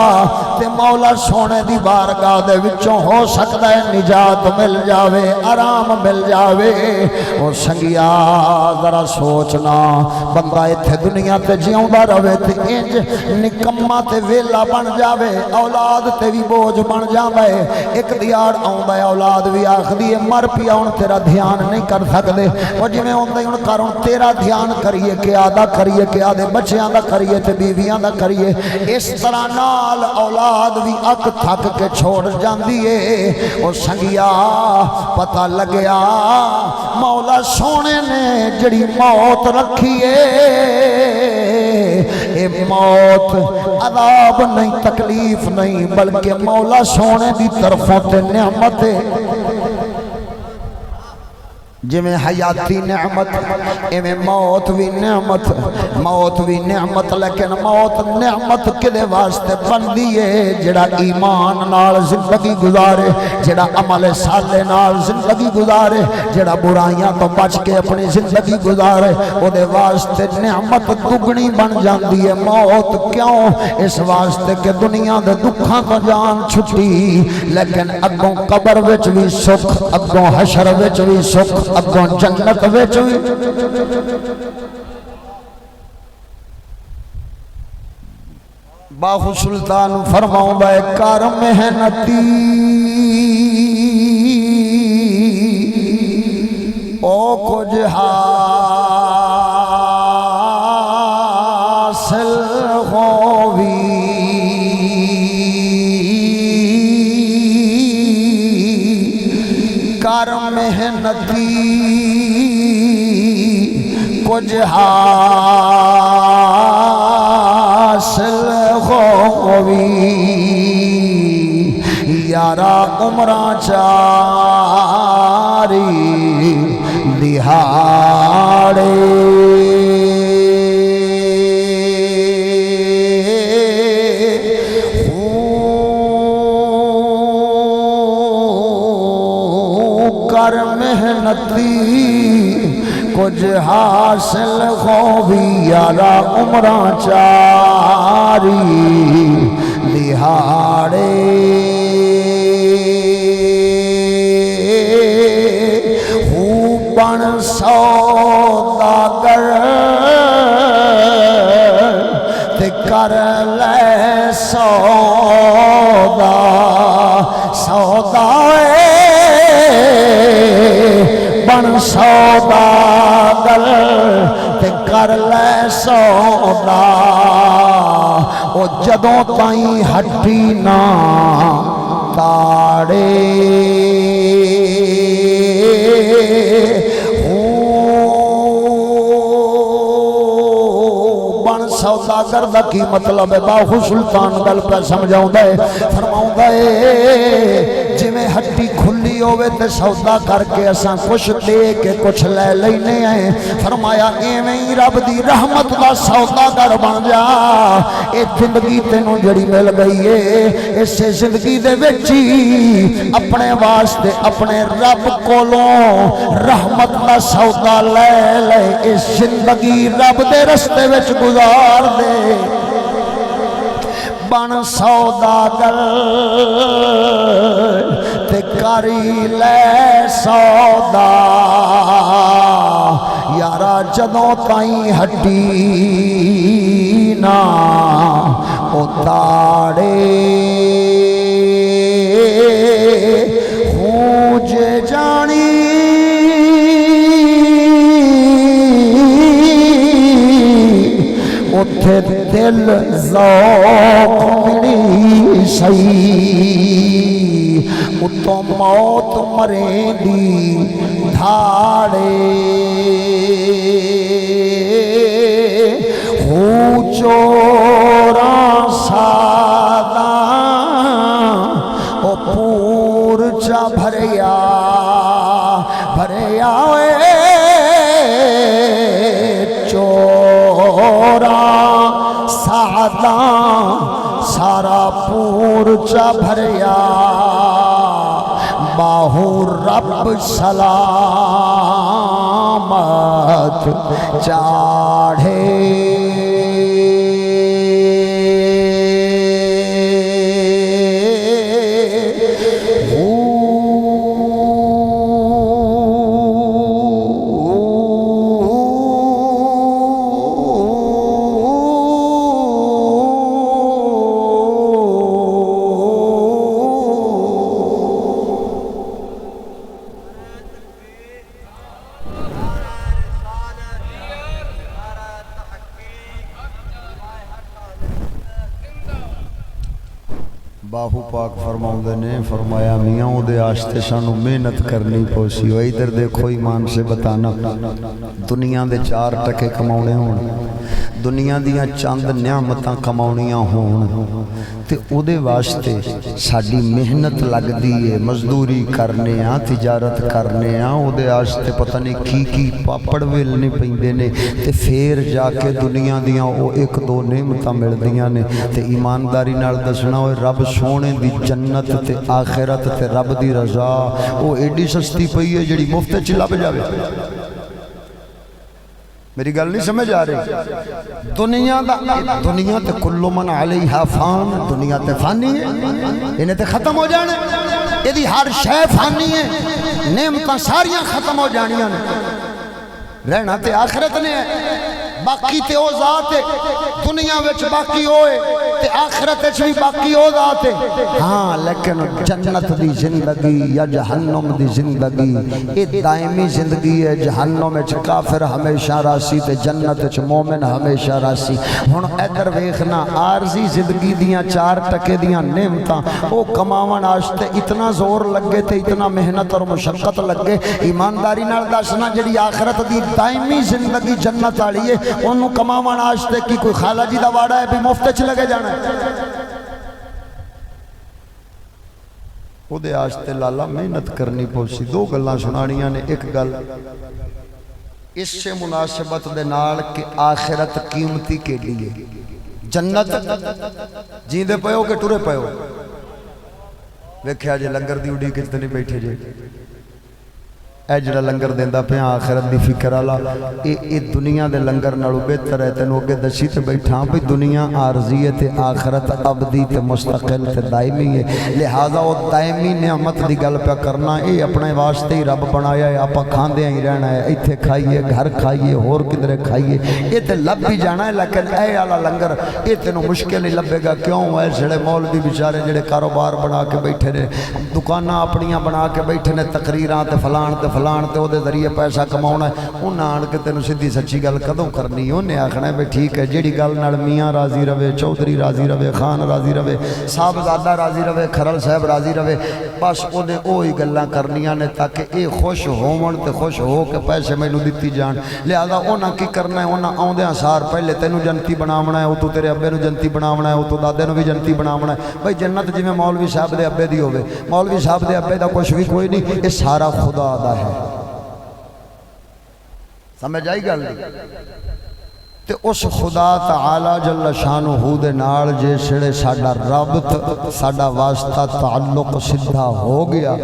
تے مولا سونے دی بارگاہ دے وچوں ہو سکتا ہے نجات مل جاوے آرام مل جاوے او سنگیا ذرا سوچنا بندہ ایتھے دنیا تے جیوندا رہے تے انج نکما تے ویلا بن جاوے اولاد تے بھی بوجھ بن جاوے ایک دیار آوندا ہے اولاد بھی آکھدی ہے مر پیا ہن تیرا دھیان نہیں کر سکدے او جویں ہوندا ہن کر ہن تیرا دھیان کریے کہ آدھا کریے کہ آدھے بچیاں دا کریے تے بیویاں دا کریے اس طرح نال اولاد بھی اک تھک کے چھوڑ جاندی ہے او سنگیا پتہ لگیا مولا سونے نے جڑی موت رکھی ہے اے موت عذاب نہیں تکلیف نہیں بلکہ مولا سونے دی طرفوں تے نعمت ہے جویں حیاتی نعمت ایویں موت بھی نعمت، موت بھی نعمت، لیکن موت نعمت کدے واسطے بندی ہے؟ جڑا ایمان نال زندگی گزارے، جڑا عمل صالح نال زندگی گزارے، جڑا برائیاں تو بچ کے اپنی زندگی گزارے، او دے واسطے نعمت دگنی بن جاندی ہے۔ موت کیوں؟ اس واسطے کہ دنیا دے دکھاں تو جان چھٹی، لیکن اگوں قبر وچ بھی سکھ، اگوں حشر وچ بھی سکھ، اگوں جنت وچ بھی۔ باہو سلطان فرماؤں ہے کر محنتی او کچھ حاصل ہووی، کر محنتی کچھ حاصل ہووی، یارا عمرہ چاری دہاڑے، کر محنتی کچھ حاصل ہووی، یارا عمرہ چاری دہاڑے، بن سوداگر تے کر لے سودا، سودا بن سوداگر تے کر لے سودا، او جدوں تائیں ہٹی نہ تاڑے، سوداگر دا کی مطلب ہے؟ باہو سلطان گل پہ سمجھاؤں دے، فرماؤں دے جویں ہٹی کھلی ہوئے تے سودا کر کے اساں کچھ دے کے کچھ لے لینے ہیں، فرمایا ایویں ہی رب دی رحمت دا سوداگر بن جا۔ اے زندگی تینوں جڑی مل گئی ہے، اس زندگی دے وچی اپنے واسطے اپنے رب کولوں رحمت دا سودا لے لے، اس زندگی رب دے رستے وچ گزار دے، بن سوداگر تے کری لے سودا، یارا جدوں تائیں ہٹی نہ اتاڑے، ہوں جے جانی اتھے دل ذوق ملی سی، اتوں موت مریں دی دھاڑے، ہوں چوراں ساداں او پور چا بھریا بھریا چوراں ساداں سارا پور چا بھریا، باہو رب سلامت چاڑھے، باہو پاک فرماؤں نے فرمایا میاں دے آشتے سانو محنت کرنی پوسی ہو، ادھر دیکھو ایمان سے بتانا، دنیا دے 4 ٹکے کماؤنے ہوں، دنیا دیاں چند نعمتاں کماؤنیاں ہون تے او دے واسطے ساڈی محنت لگ دی ہے، مزدوری کرنے ہاں، تجارت کرنے ہاں، او دے واسطے پتہ نہیں کی پاپڑ ویلنے پیندے نے تے پھر جا کے دنیا دیاں او ایک دو نعمتاں ملدیاں نے تے ایمانداری نال دسنا ہوئے رب سونے دی جنت تے آخرت تے رب دی رضا او ایڈی سستی پئی ہے جڑی مفت چ لب جاوے۔ میری گل نہیں سمجھ آ رہی؟ دنیا تے کل من علیہا فان، دنیا تے فانی ہے، انہیں تے ختم ہو جانے، یہ دی ہر شے فانی ہے، نعمتاں ساریاں ختم ہو جانیاں نے، رہنا تے آخرت نے ہے، باقی تے او ذات ہے، دنیا وچ باقی ہوئے تے آخرت وچ بھی باقی او ذات ہے۔ ہاں لیکن جنت دی زندگی یا جہنم دی زندگی یہ دائمی زندگی ہے، جہنم وچ کافر ہمیشہ راسی تے جنت وچ مومن ہمیشہ راسی۔ ہن ادھر ویکھنا عارضی زندگی دیاں 4 ٹکے دیاں نعمتاں او کماون واسطے اتنا زور لگے تے اتنا محنت اور مشقت لگے، ایمانداری نال دسنا جڑی آخرت دی دائمی زندگی جنت والی ہے انہوں کماون واسطے کی کوئی خالہ جی دا واڑا ہے بھی مفت چ لگے جانا ہے؟ او دے واسطے لالا محنت کرنی پوسی۔ دو گلاں سنانیاں نے، ایک گل اس سے مناسبت دے نال کہ آخرت قیمتی کے لیے، جنت جیندے پیو کہ ٹرے پیو؟ ویکھیا جے لنگر دی اڈی کتے نہیں بیٹھے جے، اے جڑا لنگر دیندا پیا آخرت دی فکر والا، اے دنیا دے لنگر نالوں بہتر ہے۔ تینوں اگے دسی تے بیٹھا بھی دنیا عارضی ہے تے آخرت ابدی تے مستقل تے دائمی ہے، لہذا وہ دائمی نعمت دی گل پہ کرنا، اے اپنے واسطے ہی رب بنایا ہے، آپا کھاندے ہی رہنا ہے، ایتھے کھائیے، گھر کھائیے، ہور کدھر کھائیے، اے تے لب بھی جانا ہے، لیکن اے والا لنگر اے تینوں مشکل ہی لبے گا۔ کیوں؟ اے جڑے مولوی بیچارے جڑے کاروبار بنا کے بیٹھے نے، دکاناں اپنیاں بنا کے بیٹھے نے، تقریراں تے فلان تے فلان تے او دے ذریعے پیسہ کماؤنا ہے، انہاں آن کے تینوں سیدھی سچی گل کدوں کرنی؟ انہیں آکھنا ہے بھئی ٹھیک ہے، جیڑی گل نال میاں راضی رہے، چودھری راضی رہے، خان راضی رہے، صاحبزادہ راضی رہے، کھرل صاحب راضی رہے، بس او دے اوہی گلاں کرنیاں نے تاکہ اے خوش ہون تے خوش ہو کے پیسے مینوں دتی جان۔ لہذا انہاں کی کرنا ہے، انہاں آوندیاں سار پہلے تینوں جنتی بناونا ہے، او تو تیرے ابے نوں جنتی بناونا ہے، او تو دادے نوں بھی جنتی بناونا ہے۔ بھئی جنت جویں مولوی صاحب دے ابے دی ہوے، مولوی صاحب دے ابے دا کچھ بھی کوئی نہیں، اے سارا خدا دا ہے۔ سمجھ آئی گل؟ تے اس خدا تعالی جل شانہ دے نال جے سڑے ساڈا رابط، ساڈا واسطہ تعلق سدھا ہو گیا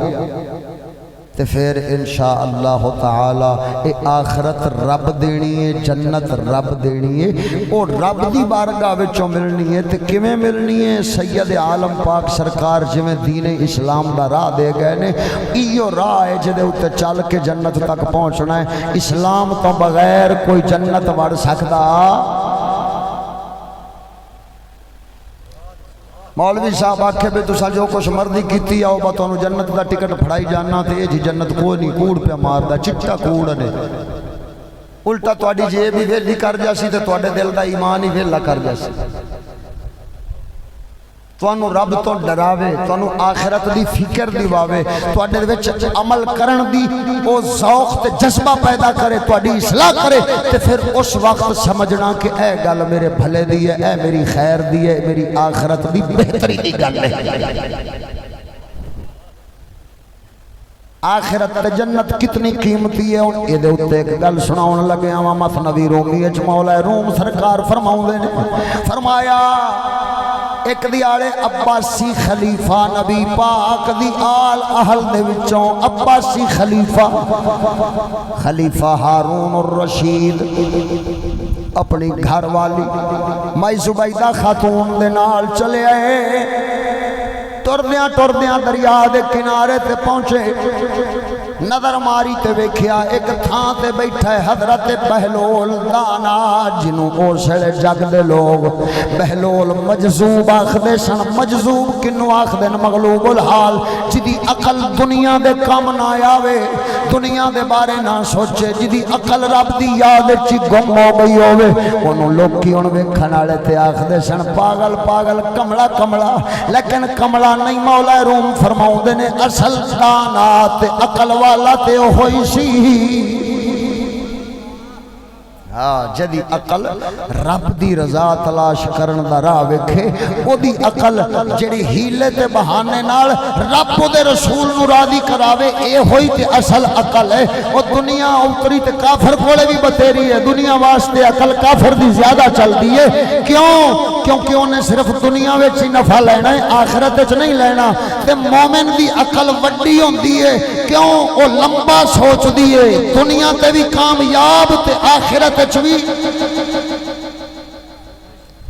تے پھر انشاءاللہ تعالی اے آخرت رب دینی ہے، جنت رب دینی ہے، اور رب دی بارگاہ وچوں ملنی ہے۔ تے کیویں ملنی ہے؟ سید عالم پاک سرکار جویں دین اسلام دا راہ دے گئے نے، ایو راہ ہے جدے اوتے چل کے جنت تک پہنچنا ہے۔ اسلام تو بغیر کوئی جنت وڑ سکدا؟ مولوی صاحب آکھے بھی تسا جو کچھ مرضی کیتی آؤ با تانوں جنت دا ٹکٹ پھڑائی جانا تے جی جنت کوئی نہیں، کوڑ پہ ماردا، چٹا کوڑ نے، الٹا تواڈی جیب بھی ویلی کر جاسی تے تواڈے دل دا ایمان ہی ویلا کر جاسی۔ تانوں رب تو ڈراوے، تانوں آخرت دی فکر دیواوے، تواڈے وچ عمل کرن دی او ذوق تے جذبہ پیدا کرے، تواڈی اصلاح کرے، تے پھر اس وقت سمجھنا کہ اے گل میرے بھلے دی ہے، اے میری خیر دی ہے، میری آخرت دی بہتری دی گل ہے۔ آخرت تے جنت کتنی قیمتی ہے؟ اے دے اوتے ایک گل سناون لگے ہاں، مثنوی رومی وچ مولا روم سرکار فرماؤندے نے، فرمایا ایک دیارے عباسی خلیفہ نبی پاک دی آل اہل دے وچوں عباسی خلیفہ ہارون الرشید اپنی گھر والی مائی زبیدہ خاتون دے نال چلے آئے، ٹردیاں دریا دے کنارے تے پہنچے، نظر ماری تے ویکھیا ایک تھان تے بیٹھا ہے حضرت بہلول دانا، جنوں او سڑے جگ دے لوگ بہلول مجذوب آخدے سن۔ مجذوب کنوں آخدے مغلوب الحال، جدی عقل دنیا دے کام نہ آوے، دنیا دے بارے نہ سوچے، جدی عقل رب دی یاد وچ گم ہو گئی ہوے، اونوں لوکی ہن ویکھن والے تے آخدے سن پاگل پاگل، کملا کملا، لیکن کملا نہیں۔ مولا روم فرماؤندے نے اصل دانا تے عقل والا تے ہوئی سی، ہاں جدی عقل رب دی رضا تلاش کرن دا راہ ویکھے او دی عقل جڑی ہیلے تے بہانے نال رب دے رسول نو راضی کراوے اے ہوئی تے اصل عقل ہے او دنیا اتری تے کافر کولے بھی بتیری ہے دنیا واسطے عقل کافر دی زیادہ چل دی ہے کیوں کیونکہ انہیں صرف دنیا وچ ہی نفع لینا ہے آخرت وچ نہیں لینا تے مومن دی عقل وڈی ہوندی ہے کیوں او لمبا سوچ دی ہے دنیا تے بھی کامیاب تے آخرت بھی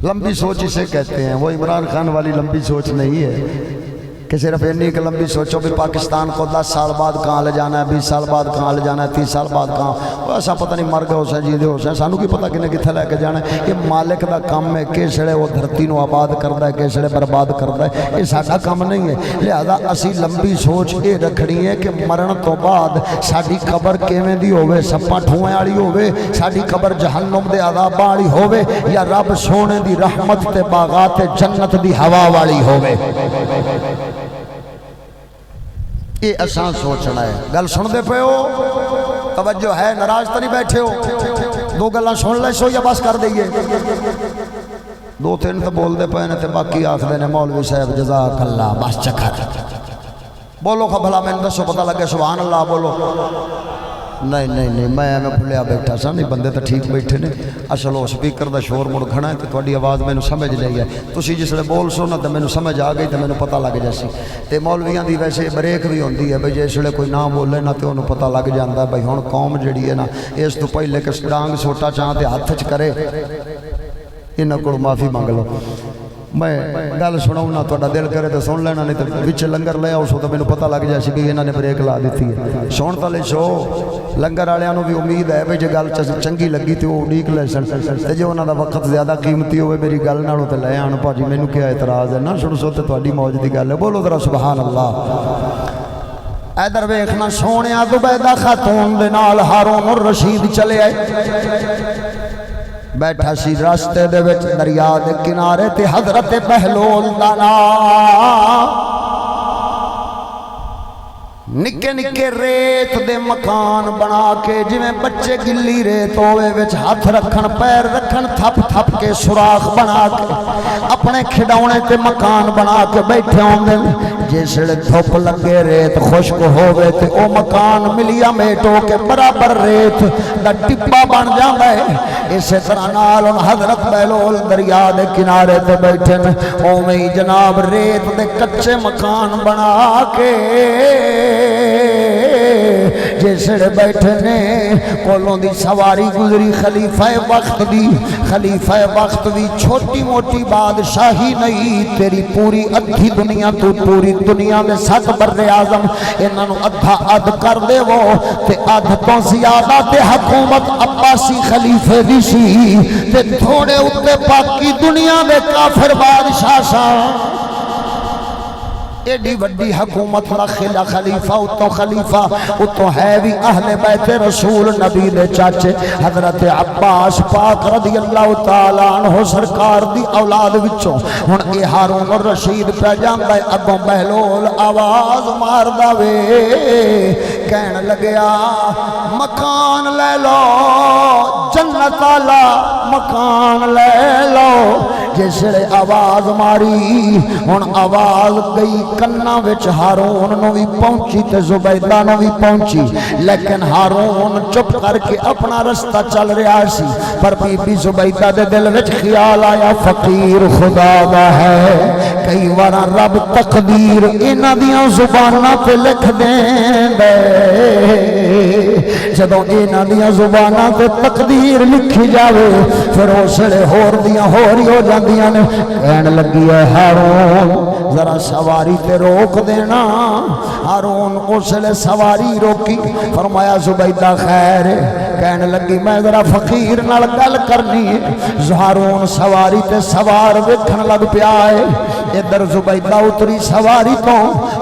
لمبی سوچ اسے کہتے ہیں وہ عمران خان والی لمبی سوچ نہیں ہے کہ صرف اتنی کہ لمبی سوچو بھی پاکستان کو 10 سال بعد کہاں لے جانا ہے 20 سال بعد کہاں لے جانا ہے 30 سال بعد کہاں وہ ایسا پتہ نہیں مر گئے ہو سیں جیدے ہو سیں سانو کی پتہ کنے کتھے لے کے جانا ہے یہ مالک دا کام ہے کیسڑے وہ دھرتی نو آباد کردہ ہے کیسڑے برباد کردہ ہے یہ ساڑھا کام نہیں ہے لہذا اسی لمبی سوچ یہ رکھنی ہے کہ مرن تو بعد ساڑھی قبر کیویں دی ہوئے سپا ٹھوئیں آڑی ہوئے ساڑھی قبر جہنم دے عذاب آڑی ہوئے یا رب سونے دی رحمت تے باغات جنت دی ہوا والی ہوئے یہ اساں سوچنا ہے گل سن دے پہ ہو توجہ ہے ناراض تو نہیں بیٹھے ہو دو گلاں سن لے سو یا بس کر دئیے دو تین تو بول دے پہ نے تے باقی آخ دینے مولوی صاحب جزاک اللہ بس چکر بولو خواہ بھلا میں دسو پتہ لگے سبحان اللہ بولو نہیں میں بھولیا بیٹھا سا نہیں بندے تو ٹھیک بیٹھے نے اصل وہ سپیکر دا شور مڑ کھڑا ہے تو تھوڑی آواز میں سمجھ نہیں ہے تسی جس لئے بول سو نا تو میں سمجھ آ گئی تو میں پتہ لگ جیسی تے مولویاں دی ویسے بریک بھی ہوندی ہے بھئی جس لئے کوئی نہ بولے نا تو انہوں پتہ لگ جاندہ ہے بھئی ہون قوم جڑی ہے نا اس تو پہلے کہ ڈانگ سوٹا چاہتے ہاتھ چ کرے انہوں کو معافی مانگ لو میں گل سناؤں نا توڑا دل کرے تو سن لینا نہیں تو بچے لنگر لے آؤ سو تو میں پتہ لگ جائے کہ انہوں نے بریک لا دیتی ہے سن تو لے سو لنگر آلیاں بھی امید ہے بھئی جو گل چنگی لگی تھی وہ اڈیک لے سن تے جو انہوں دا وقت زیادہ قیمتی ہوئے میری گل نہ تو لے آن پاجی میں کیا اعتراض ہے نا سن سو تے توڑی موج دی گل ہے بولو ذرا سبحان اللہ ایدر ویکھنا سونے زبیدہ خاتون دے نال ہارون الرشید چلے آئے بیٹھا سی راستے دے وچ دریا دے کنارے تے حضرت بہلول دا نام نکے نکے ریت دے مکان بنا کے جویں بچے گلی ریت ہوئے وچ ہاتھ رکھن پیر رکھن تھپ تھپ کے سوراخ بنا کے اپنے کھڈاونے تے مکان بنا کے بیٹھے ہوندے جسے دھوپ لگے ریت خشک ہوئے تے او مکان ملیا میٹو کے برابر ریت دا ٹپا بن جاندے اسی طرح نال حضرت بہلول دریا دے کنارے تے بیٹھے اوویں جناب ریت دے کچے مکان بنا کے جیسے بیٹھے نے کولوں دی سواری گزری خلیفہ وقت بھی چھوٹی موٹی بادشاہی نہیں تیری پوری ادھی دنیا تو پوری دنیا میں 7 بر اعظم انہوں ادھا اد کر دے وہ تے ادھ تو زیادہ تے حکومت عباسی خلیفے دی سی تے تھوڑے اتے باقی دنیا میں کافر بادشاہ سا ایڈی وڈی حکومت رکھلا خلیفہ اتو خلیفہ اتو ہے بھی اہل بیت رسول نبی دے چاچے حضرت عباس پاک رضی اللہ تعالیٰ عنہ سرکار دی اولاد وچوں ہن اے ہارون الرشید پہ جاندہ ہے اگوں بہلول آواز مار داوے کہن لگیا مکان لے لو جنت والا مکان لے لو جسے آواز ماری ہن آواز گئی کنا وچ ہارون نو بھی پہنچی تے زبیدہ نو بھی پہنچی لیکن ہارون چپ کر کے اپنا رستہ چل رہا سی پر بی بی زبیدہ دے دل وچ خیال آیا فقیر خدا دا ہے کئی وارا رب تقدیر انہاں دیاں زباناں تے لکھ دیں دے جدوں انہاں دیاں زباناں تے تقدیر لکھی جاوے پھر اسلے ہور دیاں ہور ہی ہو جاندیاں نے کہن لگی ہے ہارون ذرا سواری تے روک دینا ہارون اسلے سواری روکی فرمایا زبیدہ خیر کہن لگی میں ذرا فقیر نال گل کرنی ہے ہارون سواری تے سوار ویکھن لگ پیا ہے ادھر زبیدہ اتری سواری تو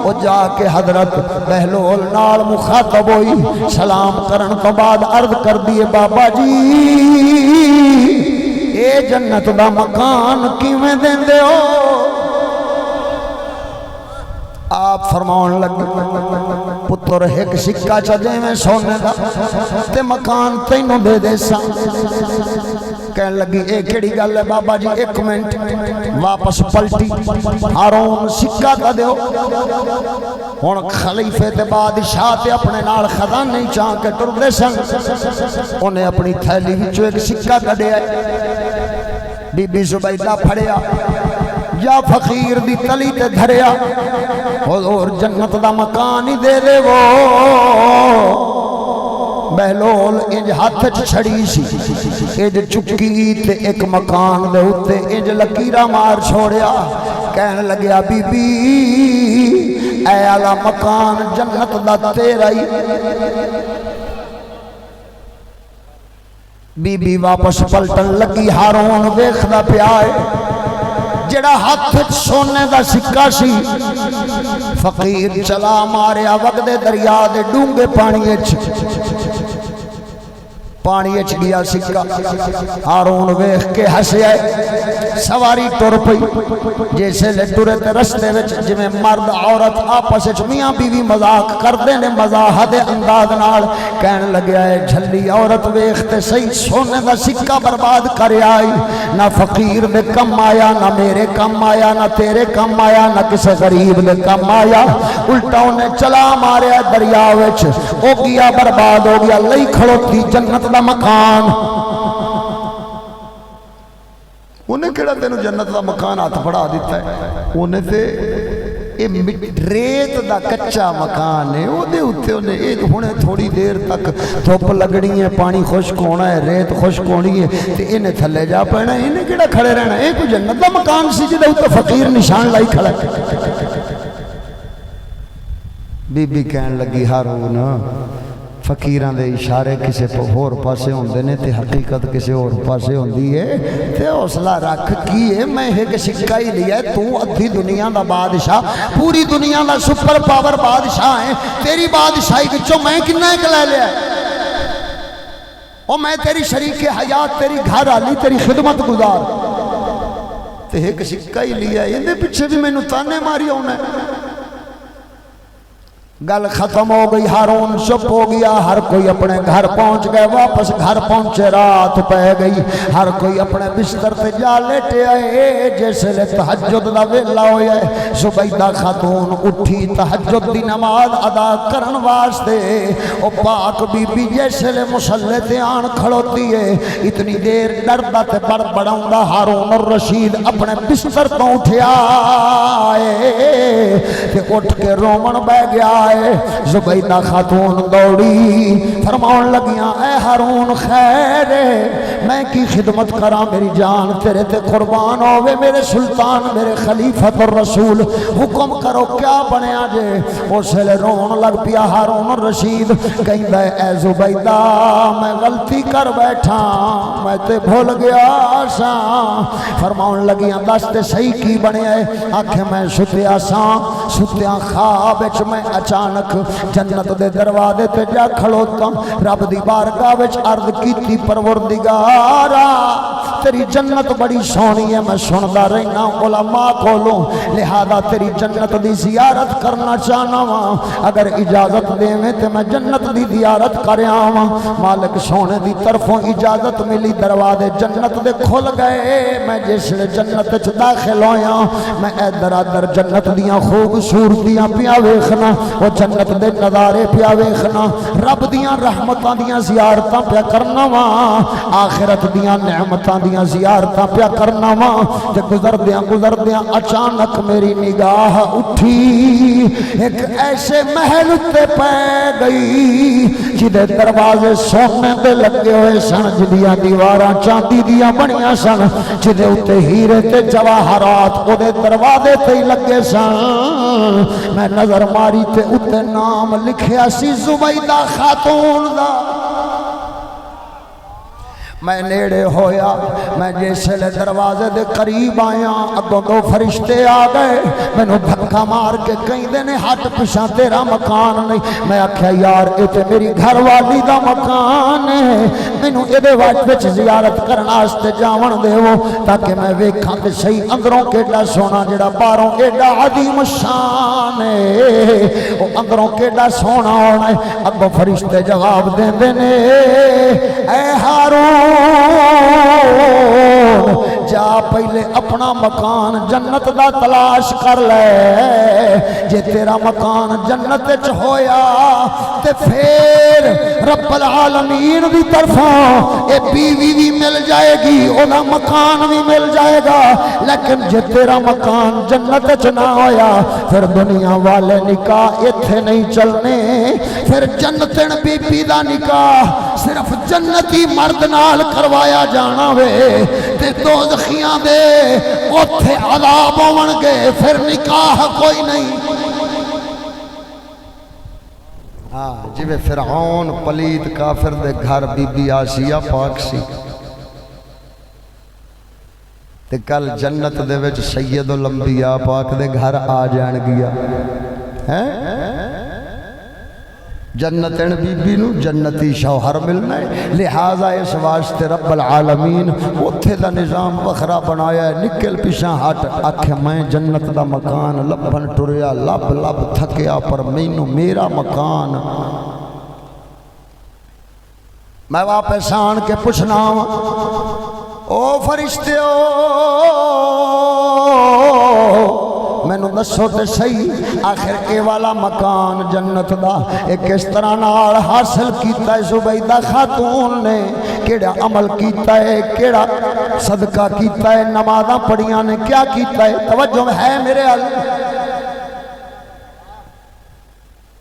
وہ جا کے حضرت بہلول نال مخاطب ہوئی سلام کرن تو بعد عرض کر دیے بابا جی اے جنت دا مکان کیویں دیندے ہو آپ فرماؤن لگے پتر ایک سکہ چا دے میں سونے دا تے مکان تینوں دے دے سا کہنے لگی اے کیڑی گل ہے بابا جی ایک منٹ واپس پلٹی ہارون سکہ کا دیو ہن خلیفے تے بادشاہ تے اپنے نال خزان نہیں چاہ کے ٹر دے سن انہیں اپنی تھیلی وچوں ایک سکہ کڈیا بی بی زبیدہ پھڑیا یا فقیر دی تلی تے دھریا حضور جنت دا مکان ہی دے دے وہ بہلول انج ہاتھ چھڑی سی انج چکی تے ایک مکان دے ہوتے انج لکیرہ مار چھوڑیا کہنے لگیا بی بی اے اعلیٰ مکان جنت دا تیرا ہی بی بی واپس پلٹن لگی ہارون ویکھدا پیا ہے جڑا ہاتھ سونے دا سکہ سی فقیر چلا ماریا وگدے دریا دے ڈونگے پانی اچ گیا سکہ ہارون ویکھ کے ہسیا سواری ٹر پئی جیسے لے ٹرے تے رستے وچ جویں مرد عورت آپس وچ میاں بیوی مذاق کردے نے مزاح دے انداز نال کہن لگیا ہے جھلی عورت ویکھ تے صحیح سونے دا سکہ برباد کر آئی نہ فقیر دے کم آیا نہ میرے کم آیا نہ تیرے کم آیا نہ کسے غریب دے کم آیا الٹا انہیں چلا ماریا دریا وچ او گیا برباد ہو گیا لئی کھڑوتی جنت دا مکان انہیں کیڑا تینوں جنت دا مکان ہاتھ پڑھا دیتا ہے انہیں تے ریت دا کچا مکان ہے وہ دے ہوتے انہیں ایک ہونے تھوڑی دیر تک دھوپ لگنی ہے پانی خشک ہونا ہے ریت خشک ہونی ہے تے انہیں تھلے جا پڑنا ہے انہیں کیڑا کھڑے رہنا ہے کوئی جنت دا مکان سی جدہ ہوتا فقیر نشان لائی کھڑا ہے بی بی کہن لگی ہارون فقیران دے اشارے کسے ہور پاسے ہوندے نے تے حقیقت کسے ہور پاسے ہوندی ہے تے حوصلہ رکھ کی ہے میں ایک سکہ ہی لیا ہے تو ادھی دنیا دا بادشاہ پوری دنیا دا سپر پاور بادشاہ ہے تیری بادشاہی وچوں میں کنا ایک لے لیا اور میں تیری شریک حیات تیری گھر والی تیری خدمت گزار تے ایک سکہ ہی لیا ہے اندے پیچھے بھی مینوں تانے ماری ہونا ہے گل ختم ہو گئی ہارون چپ ہو گیا ہر کوئی اپنے گھر پہنچ گئے واپس گھر پہنچے رات پہ گئی ہر کوئی اپنے بستر تے جا لیٹے آئے جیسے لے تہجد دا ویلا ہویا ہے زبیدہ خاتون اٹھی تہجد دی نماز ادا کرن واسطے او پاک بی بی جیسے لے مصلی تے آن کھڑوتی ہے اتنی دیر ڈردا تے بڑبڑاؤں دا ہارون الرشید اپنے بستر تو اٹھیا تے اٹھ کے رومن بہ گیا زبیدہ خاتون دوڑی فرماؤن لگیاں اے ہارون خیر میں کی خدمت کرا میری جان تیرے تے قربان ہوئے میرے سلطان میرے خلیفت الرسول حکم کرو کیا بنے آجے اسے لے رون لگ پیا ہارون الرشید کہیں دے اے زبیدہ میں غلطی کر بیٹھا میں تے بھول گیا سا فرماؤن لگیاں دستے صحیح کی بنے آئے آنکھیں میں ستیا سا ستیا خواب اچ میں اچانک جنت دے دروازے تے جا کھڑوتا رب دی بارگاہ وچ عرض کیتی پروردگارا تیری جنت بڑی سونی ہے میں سندا رہنا علماء کولوں لہذا تیری جنت دی زیارت کرنا چاہنا وا اگر اجازت دے میں تے میں جنت دی زیارت کر آواں مالک سونے دی طرفوں اجازت ملی دروازے جنت دے کھل گئے میں جس لے جنت وچ داخل ہویا میں ادھر ادھر جنت دیاں خوبصورتیاں پیا ویکھنا وہ جنت دے نظارے پیا ویکھنا رب دیاں رحمتاں دیاں زیارتاں پیا کرنا وا آخرت دیاں نعمتاں دیاں زیارتاں پیا کرنا وا تے گزر دیاں اچانک میری نگاہ اٹھی ایک ایسے محل تے پہ گئی جدے دروازے سونے دے لگے ہوئے سن جدیاں دیواراں چاندی دیاں بنیاں سن جدے اتے ہیرے تے جواہرات او دے دروازے تے لگے سن میں نظر ماری تے اتے نام لکھیا سی زبیدہ خاتون دا میں نیڑے ہویا میں جسے دروازے دے قریب آیا اگوں دو فرشتے آ گئے مینوں دھکا مار کے کہندے نے ہٹ پچھا تیرا مکان نہیں میں آکھیا یار اے تے میری گھر والی دا مکان ہے مینوں اے وچ زیارت کرن واسطے جاون دیو تاکہ میں ویکھاں تے صحیح اندروں کیڈا سونا جڑا باہروں ایڈا عظیم شان ہے او اندروں کیڈا سونا ہونا ہے اگوں فرشتے جواب دیندے نے اے ہارون جا پہلے اپنا مکان جنت دا تلاش کر لے جے تیرا مکان جنت وچ ہویا تے پھر رب العالمین دی طرفوں اے بیوی بھی مل جائے گی اودا مکان بھی مل جائے گا لیکن جے تیرا مکان جنت وچ نہ ہویا پھر دنیا والے نکاح ایتھے نہیں چلنے پھر جنتن بی بی دا نکاح صرف جنتی مرد نال کروایا جانا وے تے دوزخیاں دے اوتھے عذاب ہون گے پھر نکاح کوئی نہیں جی فرعون پلید کافر دے گھر بی بی آسیہ پاک سی تے کل جنت دے وچ سید الانبیاء پاک دے گھر آ جان گیا جنتن بی بی نو جنتی شوہر ملنا ہے لہذا اس واسطے رب العالمین اتھے دا نظام بخرا بنایا ہے نکل پیشاں ہٹ آکھے میں جنت دا مکان لبن ٹریا لب لب تھکیا پر مینو میرا مکان میں واپس آن کے پوچھنا او فرشتیو میں نو دسو تے صحیح آخر اے والا مکان جنت دا ایک اس طرح نال حاصل کیتا ہے زبیدہ خاتون نے کیڑا عمل کیتا ہے کیڑا صدقہ کیتا ہے نمازاں پڑھیاں نے کیا کیتا ہے توجہ ہے میرے حال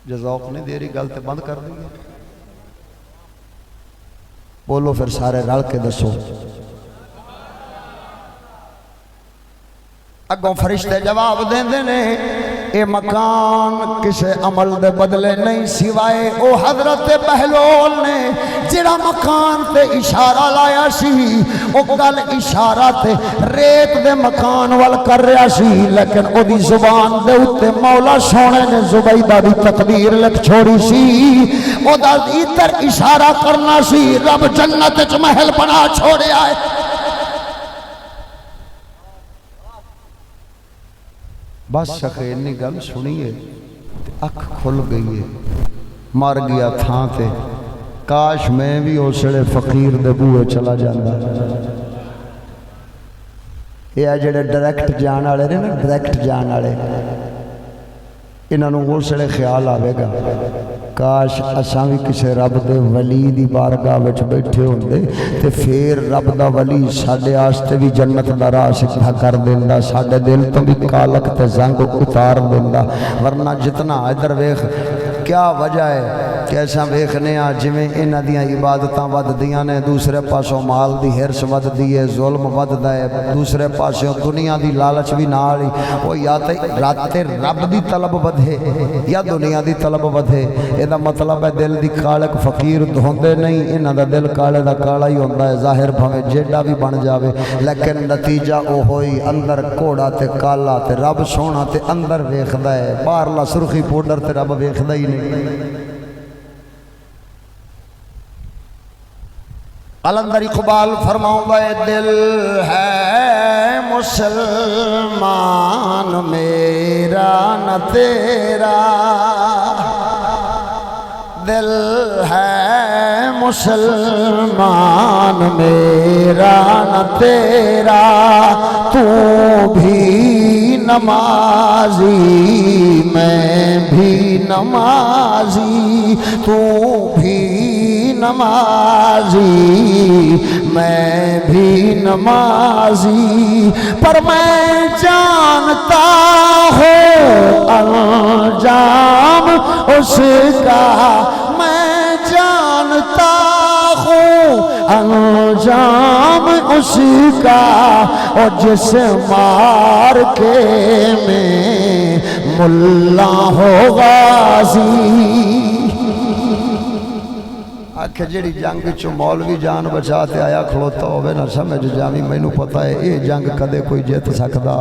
جو ذوق نہیں دے رہی گل تے بند کر دی بولو پھر سارے رل کے دسو اگوں فرشتے جواب دیندے نے اے مکان کسے عمل دے بدلے نہیں سوائے او حضرت بہلول نے جڑا مکان تے اشارہ لایا سی او گل اشارہ تے ریت دے مکان وال کر رہا سی لیکن او دی زبان دے اتے مولا سونے نے زبیدہ دی تقدیر لکھ چھوڑی سی او دا ادھر اشارہ کرنا سی رب جنت وچ محل بنا چھوڑے آئے بس سکے انی گل سنیے اکھ کھل گئی ہے مر گیا تھاں تے کاش میں بھی اسڑے فقیر دے بوئے چلا جاندہ یہ جڑے ڈائریکٹ جان والے نے نا ڈائریکٹ جان والے انہوں اسڑے خیال آوے گا کاش اساں بھی کسے رب دے ولی دی بارگاہ وچ بیٹھے ہوندے تے پھر رب دا ولی ساڈے واسطے بھی جنت دا راہ سکھا کر دیندا ساڈے دل تو بھی کالک تے زنگ اتار دیندا ورنہ جتنا ادھر ویکھ کیا وجہ ہے کہ ایسا ویکھنے آ جویں انہاں دیاں عبادتاں ود دیاں نے دوسرے پاسوں مال دی ہرس ود دی ہے ظلم وددا ہے دوسرے پاسوں دنیا دی لالچ بھی نال ہی او یا تے رب دی طلب ودھے یا دنیا دی طلب ودھے دا مطلب ہے دل دی کالک فقیر دھوندے نہیں انہاں دا دل کالے دا کالا ہی ہوندا ہے ظاہر بھویں جیڑا بھی بن جاوے لیکن نتیجہ او ہوئی اندر کوڑا تے کالا تے رب سونا تے اندر ویکھدا ہے باہرلا سرخی پاؤڈر تے رب ویکھدا ہی نہیں قلندر اقبال فرماؤں ہے دل ہے مسلمان میرا نہ تیرا دل ہے مسلمان میرا نہ تیرا تو بھی نمازی میں بھی نمازی تو بھی نمازی میں بھی نمازی پر میں جانتا ہوں انجام اس کا میں جانتا ہوں انجام اس کا اور جس مار کے میں ملا ہو غازی آخ جڑی جنگ چو مولوی جان بچا تے آیا کھڑوتا ہوئے نہ سمجھ جامی مینوں پتہ ہے یہ جنگ کدے کوئی جیت سکتا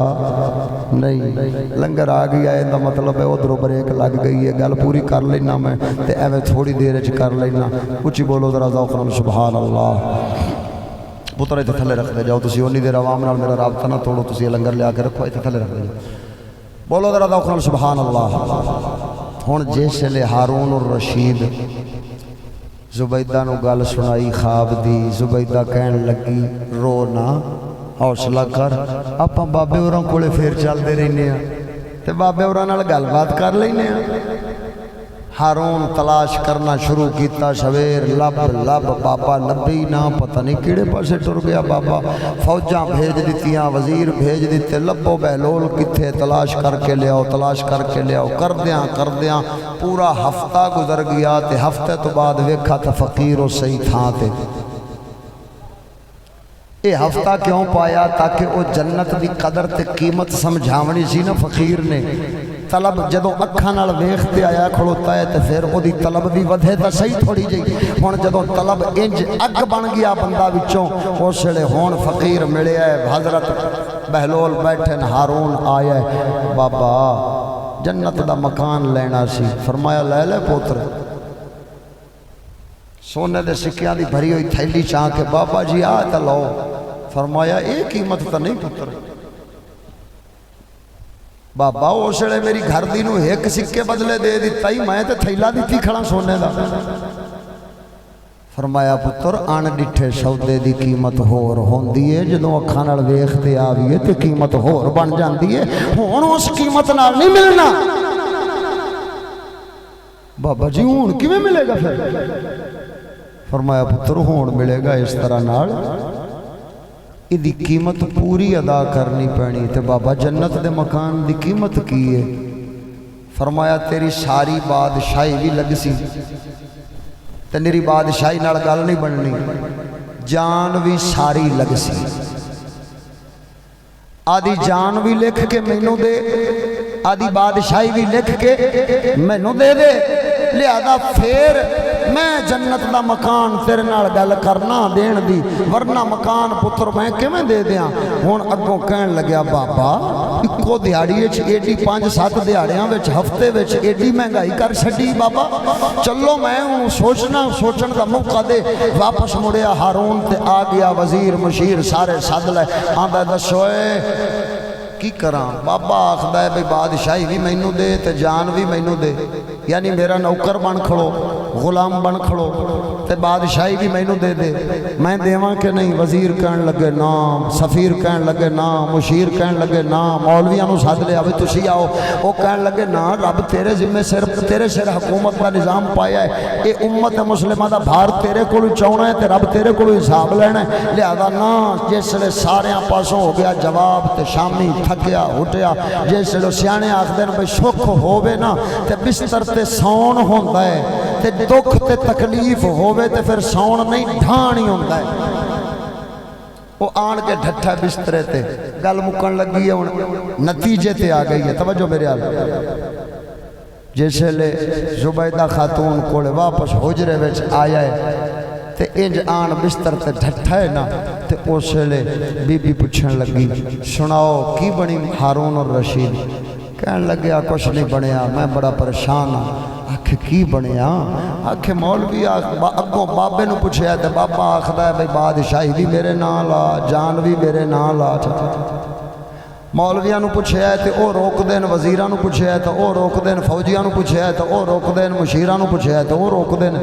نہیں لنگر آ گیا ہے دا مطلب ہے ادھروں بریک لگ گئی ہے گل پوری کر لینا میں تے ایویں تھوڑی دیر چ کر لینا اچھی بولو ذرا ذوق نال سبحان اللہ پتر اتنے تھلے رکھ دے جاؤ تسی اونی دیر عوام نال میرا رابطہ نہ توڑو تسی لنگر لیا کے رکھو اتنے تھلے رکھ دے جاؤ بولو ذرا ذوق نال سبحان اللہ ہن جس لے ہارون الرشید زبیدہ نو گل سنائی خواب دی زبیدہ کہن لگی رو نہ حوصلہ کر آپ بابے اوراں کولے پھر چلتے رہنے ہیں تے بابے اوراں نال گل بات کر لینے ہیں ہارون تلاش کرنا شروع کیتا شویر لب لب بابا لبی نہ پتہ نہیں کیڑے پاسے ٹر گیا بابا فوجاں بھیج دیتیاں وزیر بھیج دیتے لبو بہلول کتھے تلاش کر کے لے آؤ تلاش کر کے لے آؤ کر دیاں پورا ہفتہ گزر گیا تے ہفتے تو بعد ویکھا تھا فقیر و صحیح تھاں تے یہ ہفتہ کیوں پایا تاکہ وہ جنت دی قدر تے قیمت سمجھاونی سی نا فقیر نے طلب جدو اکھاں نال ویکھتے آیا کھڑوتا ہے تے پھر او دی طلب بھی ودھے تا صحیح تھوڑی جئی ہن جدو طلب انج اگ بن گیا بندہ وچوں اس ویلے ہن فقیر ملیا ہے حضرت بہلول بیٹھے ہارون آیا ہے بابا جنت دا مکان لینا سی فرمایا لے لے پوتر سونے دے سکیاں دی بھری ہوئی تھیلی چاہ کے بابا جی آ تے لو فرمایا اے قیمت تا نہیں پتر بابا اوسڑے میری گھر دی نو ایک سکے بدلے دے دیتا ہی میں تے تھیلا دیتی کھڑا سونے دا فرمایا پتر آن ڈٹھے سودے دی قیمت ہور ہوندی ہے جدوں اکھاں نال ویکھتے آویے تے قیمت ہور بن جاندی ہے ہن اس قیمت نال نہیں ملنا بابا جی ہن کیویں ملے گا پھر فرمایا پتر ہون ملے گا اس طرح نال دی قیمت پوری ادا کرنی پڑنی تے بابا جنت دے مکان دی قیمت کی ہے فرمایا تیری ساری بادشاہی بھی لگ سی تے میری بادشاہی نال گل نہیں بننی جان بھی ساری لگ سی آدھی جان بھی لکھ کے مینوں دے آدھی بادشاہی بھی لکھ کے مینوں دے دے لہذا پھر میں جنت دا مکان تیرے نال گل کرنا دین دی ورنہ مکان پتر میں کیویں دے دیاں ہن اگوں کہن لگیا بابا اکو دیہاڑی وچ ایڈی 5-7 دیہاڑیاں وچ ہفتے وچ ایڈی مہنگائی کر چھڈی بابا چلو میں ہوں سوچن دا موقع دے واپس مڑیا ہارون تے آ گیا وزیر مشیر سارے سد لے آندا دسو کی کراں بابا آخدا ہے بھئی بادشاہی بھی مینوں دے تے جان بھی مینوں دے یعنی میرا نوکر بن کھڑو غلام بن کھڑو تے بادشاہی بھی مینوں دے دے میں دیواں کہ نہیں وزیر کہن لگے نا سفیر کہن لگے نا مشیر کہن لگے نا مولویاں نو سد لیا بھی تسی آؤ وہ کہن لگے نا رب تیرے ذمے تیرے سر حکومت کا نظام پایا ہے اے امت مسلمہ دا بھار تیرے کولو چاہنا ہے تے رب تیرے کولو حساب لینا ہے لہذا نا جس لے سارے پاسوں ہو گیا جواب تے شامی تھکیا ہٹیا جس لے سیانے آخدے بھئی سکھ ہووے نا تے بستر تے سون ہوندا ہے تے دکھ تے تکلیف ہووے تے پھر سون نہیں ڈھانی ہوندا ہے وہ آن کے ڈھٹھا بسترے تے گل مکن لگی ہے نتیجے تے آ گئی ہے توجہ میرے آل جیسے لے زبیدہ خاتون کوڑے واپس حجرے وچ آیا ہے تے انج آن بستر تے ڈھٹھا ہے نا تے اسے لے بی بی پوچھن لگی سناؤ کی بنی ہارون الرشید کہن لگیا کچھ نہیں بنیا میں بڑا پریشان ہوں آکھ کی بنیا آکھ مولوی اگوں بابے نو پوچھیا تے بابا آخدا ہے بھئی بادشاہی بھی میرے نال آ جان بھی میرے نال آ مولویاں نو پوچھیا ہے تے او روک دین وزیراں نو پوچھیا ہے تے او روک دین فوجیاں نو پوچھیا ہے تے او روک دین مشیراں نو پوچھیا ہے تے او روک دین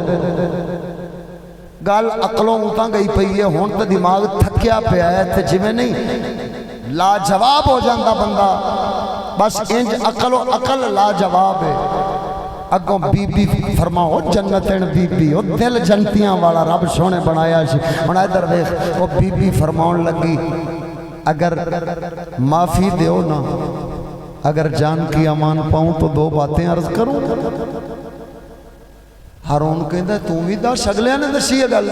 گل عقلوں اتاں گئی پئی ہے ہن تے دماغ تھکیا پیا ہے تے جویں نہیں لاجواب ہو جاندا بندہ بس انج عقل لاجواب ہے اگوں بی بی فرماؤ جنتیں بی بی او دل جنتیاں والا رب سونے بنایا سی ہن ادھر دیکھ او بی بی فرماؤن لگی اگر معافی دیو نا اگر جان کی امان پاؤں تو 2 باتیں عرض کروں ہارون کہندا تو بھی دس اگلیاں نے دسی ہے گل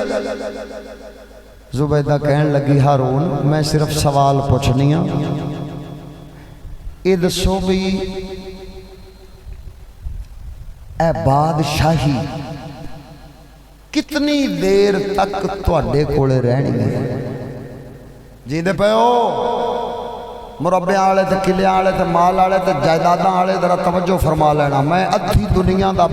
زبیدہ کہن لگی ہارون میں صرف سوال پوچھنی ہوں اے دسو بھی اے بادشاہی کتنی دیر تک تواڈے کولے رہنی ہے جیندے پے ہو مربے والے تے قلعے والے تے مال والے تے جائیداداں والے ذرا توجہ فرما لینا میں ادھی دنیا دا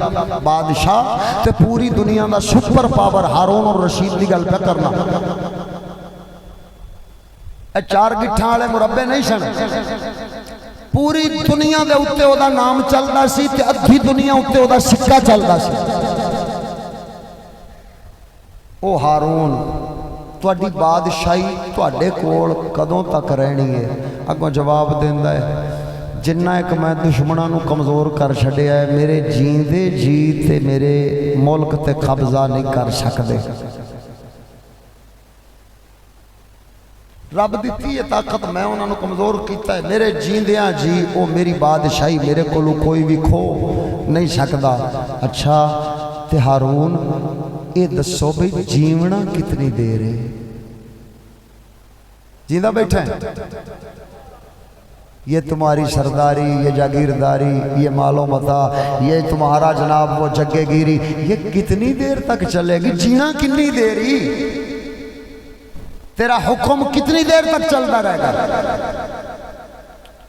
بادشاہ تے پوری دنیا دا سپر پاور ہارون الرشید دی گل پہ کرنا اے چار گٹھاں والے مربے نہیں سن پوری دنیا دے اوتے او دا نام چلدا سی تے ادھی دنیا اوتے او دا سکہ چلدا سی او ہارون تواڈی بادشاہی تواڈے کول کدوں تک رہنی ہے اگوں جواب دیندا ہے جنہ ایک میں دشمناں نوں کمزور کر چھڈیا ہے میرے جیندے جی تے میرے ملک تے قبضہ نہیں کر سکدے رب دیتی ہے طاقت میں انہاں نوں کمزور کیتا ہے میرے جیندیاں جی او میری بادشاہی میرے کولوں کوئی بھی کھو نہیں سکدا اچھا تے ہارون یہ دسو بھئی جیونا کتنی دیر ہے جیندہ بیٹھا ہے یہ تمہاری سرداری یہ جاگیرداری یہ مال و متاع یہ تمہارا جناب وہ جگہ گیری یہ کتنی دیر تک چلے گی جینا کتنی دیری تیرا حکم کتنی دیر تک چلتا رہے گا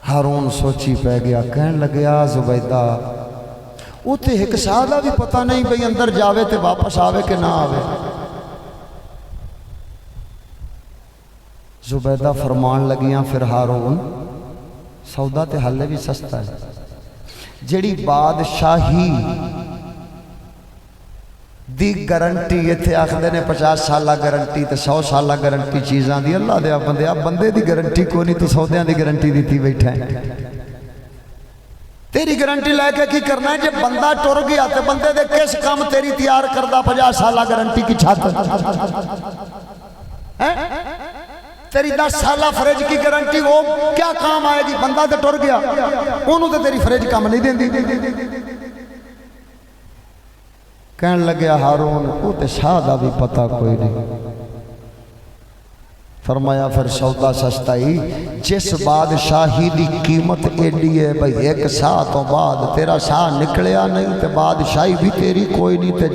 ہارون سوچی پہ گیا کہن لگیا زبیدہ وہ تے ایک سادہ بھی پتہ نہیں بھئی اندر جاوے تے واپس آوے کہ نہ آوے زبیدہ فرمان لگیاں پھر ہارون سودا تے حلے بھی سستا ہے جڑی بادشاہی دی گارنٹی یہ تھے آخدے نے 50 سالہ گارنٹی تے 100 سالہ گارنٹی چیزاں دی اللہ دے بندے دی گارنٹی کو نہیں تو سودیاں دی گارنٹی دی تھی بیٹھا ہے تیری گارنٹی لے کے کی کرنا ہے جب بندہ ٹر گیا تے بندے دے کس کام تیری تیار کردہ 50 سالہ گارنٹی کی چھت تیری 10 سالہ فریج کی گارنٹی وہ کیا کام آئے گی بندہ تے ٹر گیا انہوں تے تیری فریج کام نہیں دیں دی کہن لگیا ہارون وہ تے شادہ بھی پتہ کوئی نہیں فرمایا پھر سودا سستا ہی جس بادشاہی دی قیمت ایڈی ہے بھئی ایک ساہ تو بعد تیرا ساہ نکلیا نہیں تے بادشاہی بھی تیری کوئی نہیں تے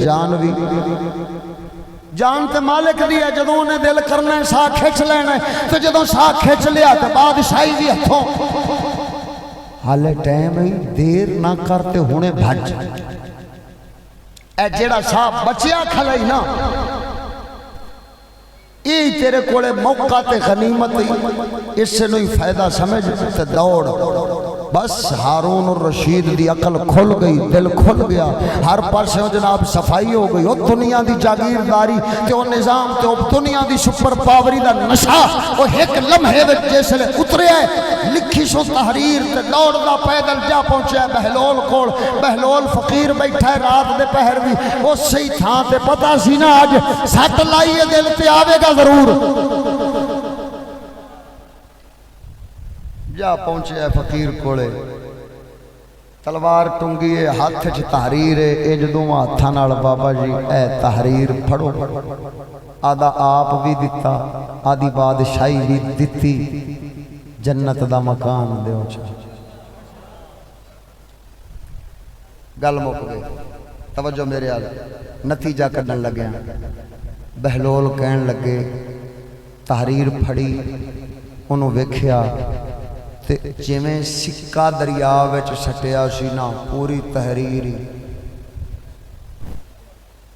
جان تے مالک دی ہے جدوں انہیں دل کرنا ہے ساہ کھچ لینا ہے تو جدوں ساہ کھچ لیا تے بادشاہی بھی ہتھوں حالے ٹائم ہی دیر نہ کرتے ہونے بھج اے جیڑا ساہ بچیا کھلائی نا یہ تیرے کولے موقع تے غنیمت اس سے نہیں فائدہ سمجھ تے دوڑ بس ہارون الرشید دی عقل کھل گئی دل کھل گیا ہر پاسے جناب صفائی ہو گئی وہ دنیا دی جاگیرداری تے وہ نظام تے وہ دنیا دی سپر پاوری دا نشہ وہ ایک لمحے جیسے لے اترے ہے لکھی سو تحریر تے دوڑ دا پیدل جا پہنچے ہے بہلول کھوڑ بہلول فقیر بیٹھا ہے رات دے پہر بھی وہ صحیح تھا تے پتا سی نا آج سات لائیے دل تے آوے گا ضرور جا پہنچے ہے فقیر کوڑے تلوار ٹنگی ہے ہاتھ چ تحریر ہے اے جدوں ہاتھاں نال بابا جی اے تحریر پڑھو آدھا آپ بھی دیتا آدھی بادشاہی بھی دیتی جنت دا مکان دیو چاہ گل مک گئی توجہ میرے آل نتیجہ کرنے لگے بہلول کہن لگے تحریر پھڑی انہوں ویکھیا تے جویں سکہ دریا وچ سٹیا سی نا پوری تحریر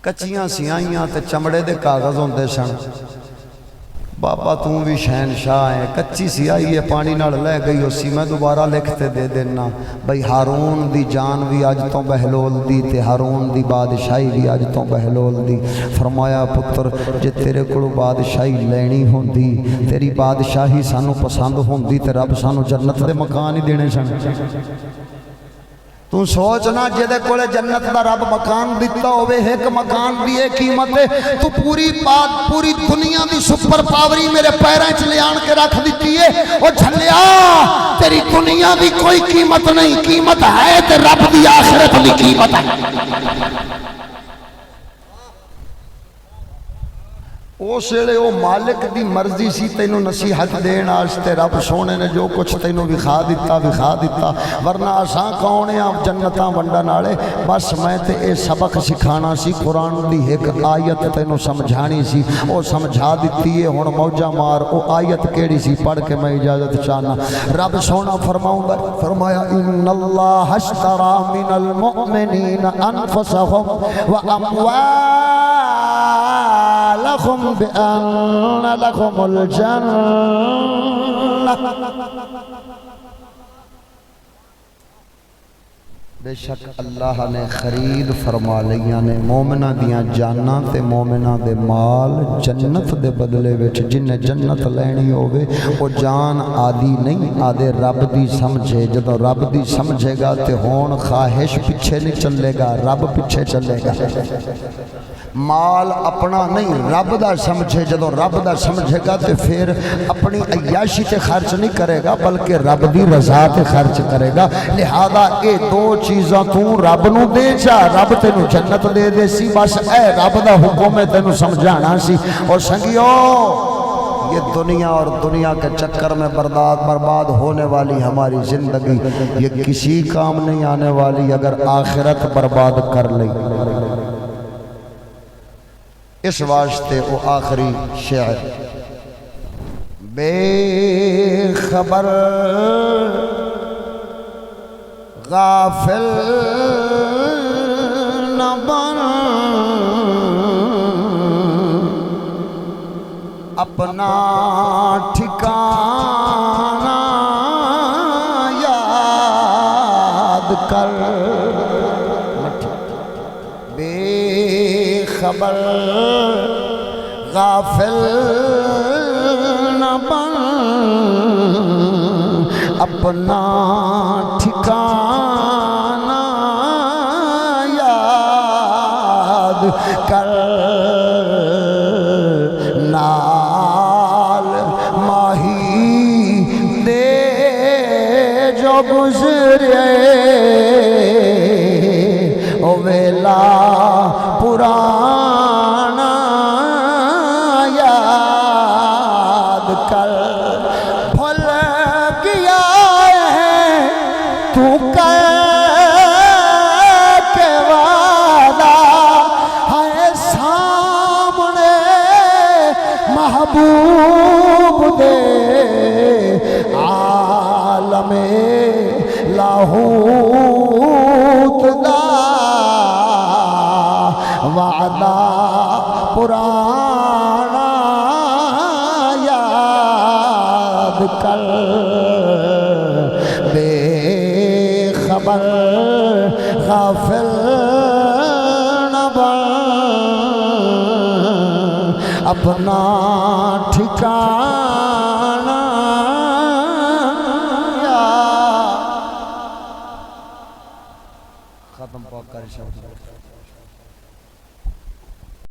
کچیاں سیاہیاں تے چمڑے دے کاغذ ہوندے سن بابا توں بھی شہنشاہ ہے کچی سیاہی ہے پانی نال لے گئی اسی میں دوبارہ لکھتے دے دینا بھئی ہارون دی جان بھی آج تو بہلول دی تے ہارون دی بادشاہی بھی آج تو بہلول دی فرمایا پتر جے تیرے کڑو بادشاہی لینی ہوندی تیری بادشاہی سانو پسند ہوندی تے رب سانو جنت دے مکان ہی دینے سن تو سوچنا جدے کولے جنت دا رب مکان دیتا ہوئے ایک مکان دی ایک قیمت ہے تو پوری دنیا دی سپر پاوری میرے پیریں چلے آن کے رکھ دیتی ہے وہ جھلیا تیری دنیا دی کوئی قیمت نہیں قیمت ہے تے رب دی آخرت دی قیمت ہے اس ویلے وہ مالک دی مرضی سی تینوں نصیحت دین واسطے رب سونے نے جو کچھ تینوں وکھا دیتا ورنہ اساں کون ہیں جنتاں ونڈن والے بس میں تے اے سبق سکھانا سی قرآن دی ایک آیت تینوں سمجھانی سی او سمجھا دیتی ہے ہن موجہ مار او آیت کیڑی سی پڑھ کے میں اجازت چاہنا رب سونا فرمایا ان اللہ اشترى من المؤمنین انفسهم واموالهم بأن لكم الجنة بے شک اللہ نے خرید فرما لیاں نے مومنہ دیاں جاناں تے مومنہ دے مال جنت دے بدلے وچ جن جنت لینی ہوئے وہ جان آدھی نہیں آدھے رب دی سمجھے جدو رب دی سمجھے گا تے ہون خواہش پیچھے نہیں چلے گا رب پیچھے چلے گا مال اپنا نہیں رب دا سمجھے جدو رب دا سمجھے گا تے پھر اپنی عیاشی تے خرچ نہیں کرے گا بلکہ رب دی رضا تے خرچ کرے گا لہذا اے دو چیزاں تو رب نو دے جا رب تینو جنت دے دے سی بس اے رب دا حکم ہے تینو سمجھانا سی اور سنگیو یہ دنیا اور دنیا کے چکر میں برباد ہونے والی ہماری زندگی یہ کسی کام نہیں آنے والی اگر آخرت برباد کر لیں اس واسطے وہ آخری شعر بے خبر غافل نہ بن اپنا ٹھکانہ یاد کر بے خبر غافل نہ بن اپنا ٹھکانہ یاد کر نال ماہی دے جو گزرے او ویلا پرانا یاد کر بھول گیا ہے تو کر کے وعدہ ہے سامنے محبوب دے عالم لاہوت دا وعدہ پرانا یاد کر بے خبر غافل نہ بن اپنا ٹھکانہ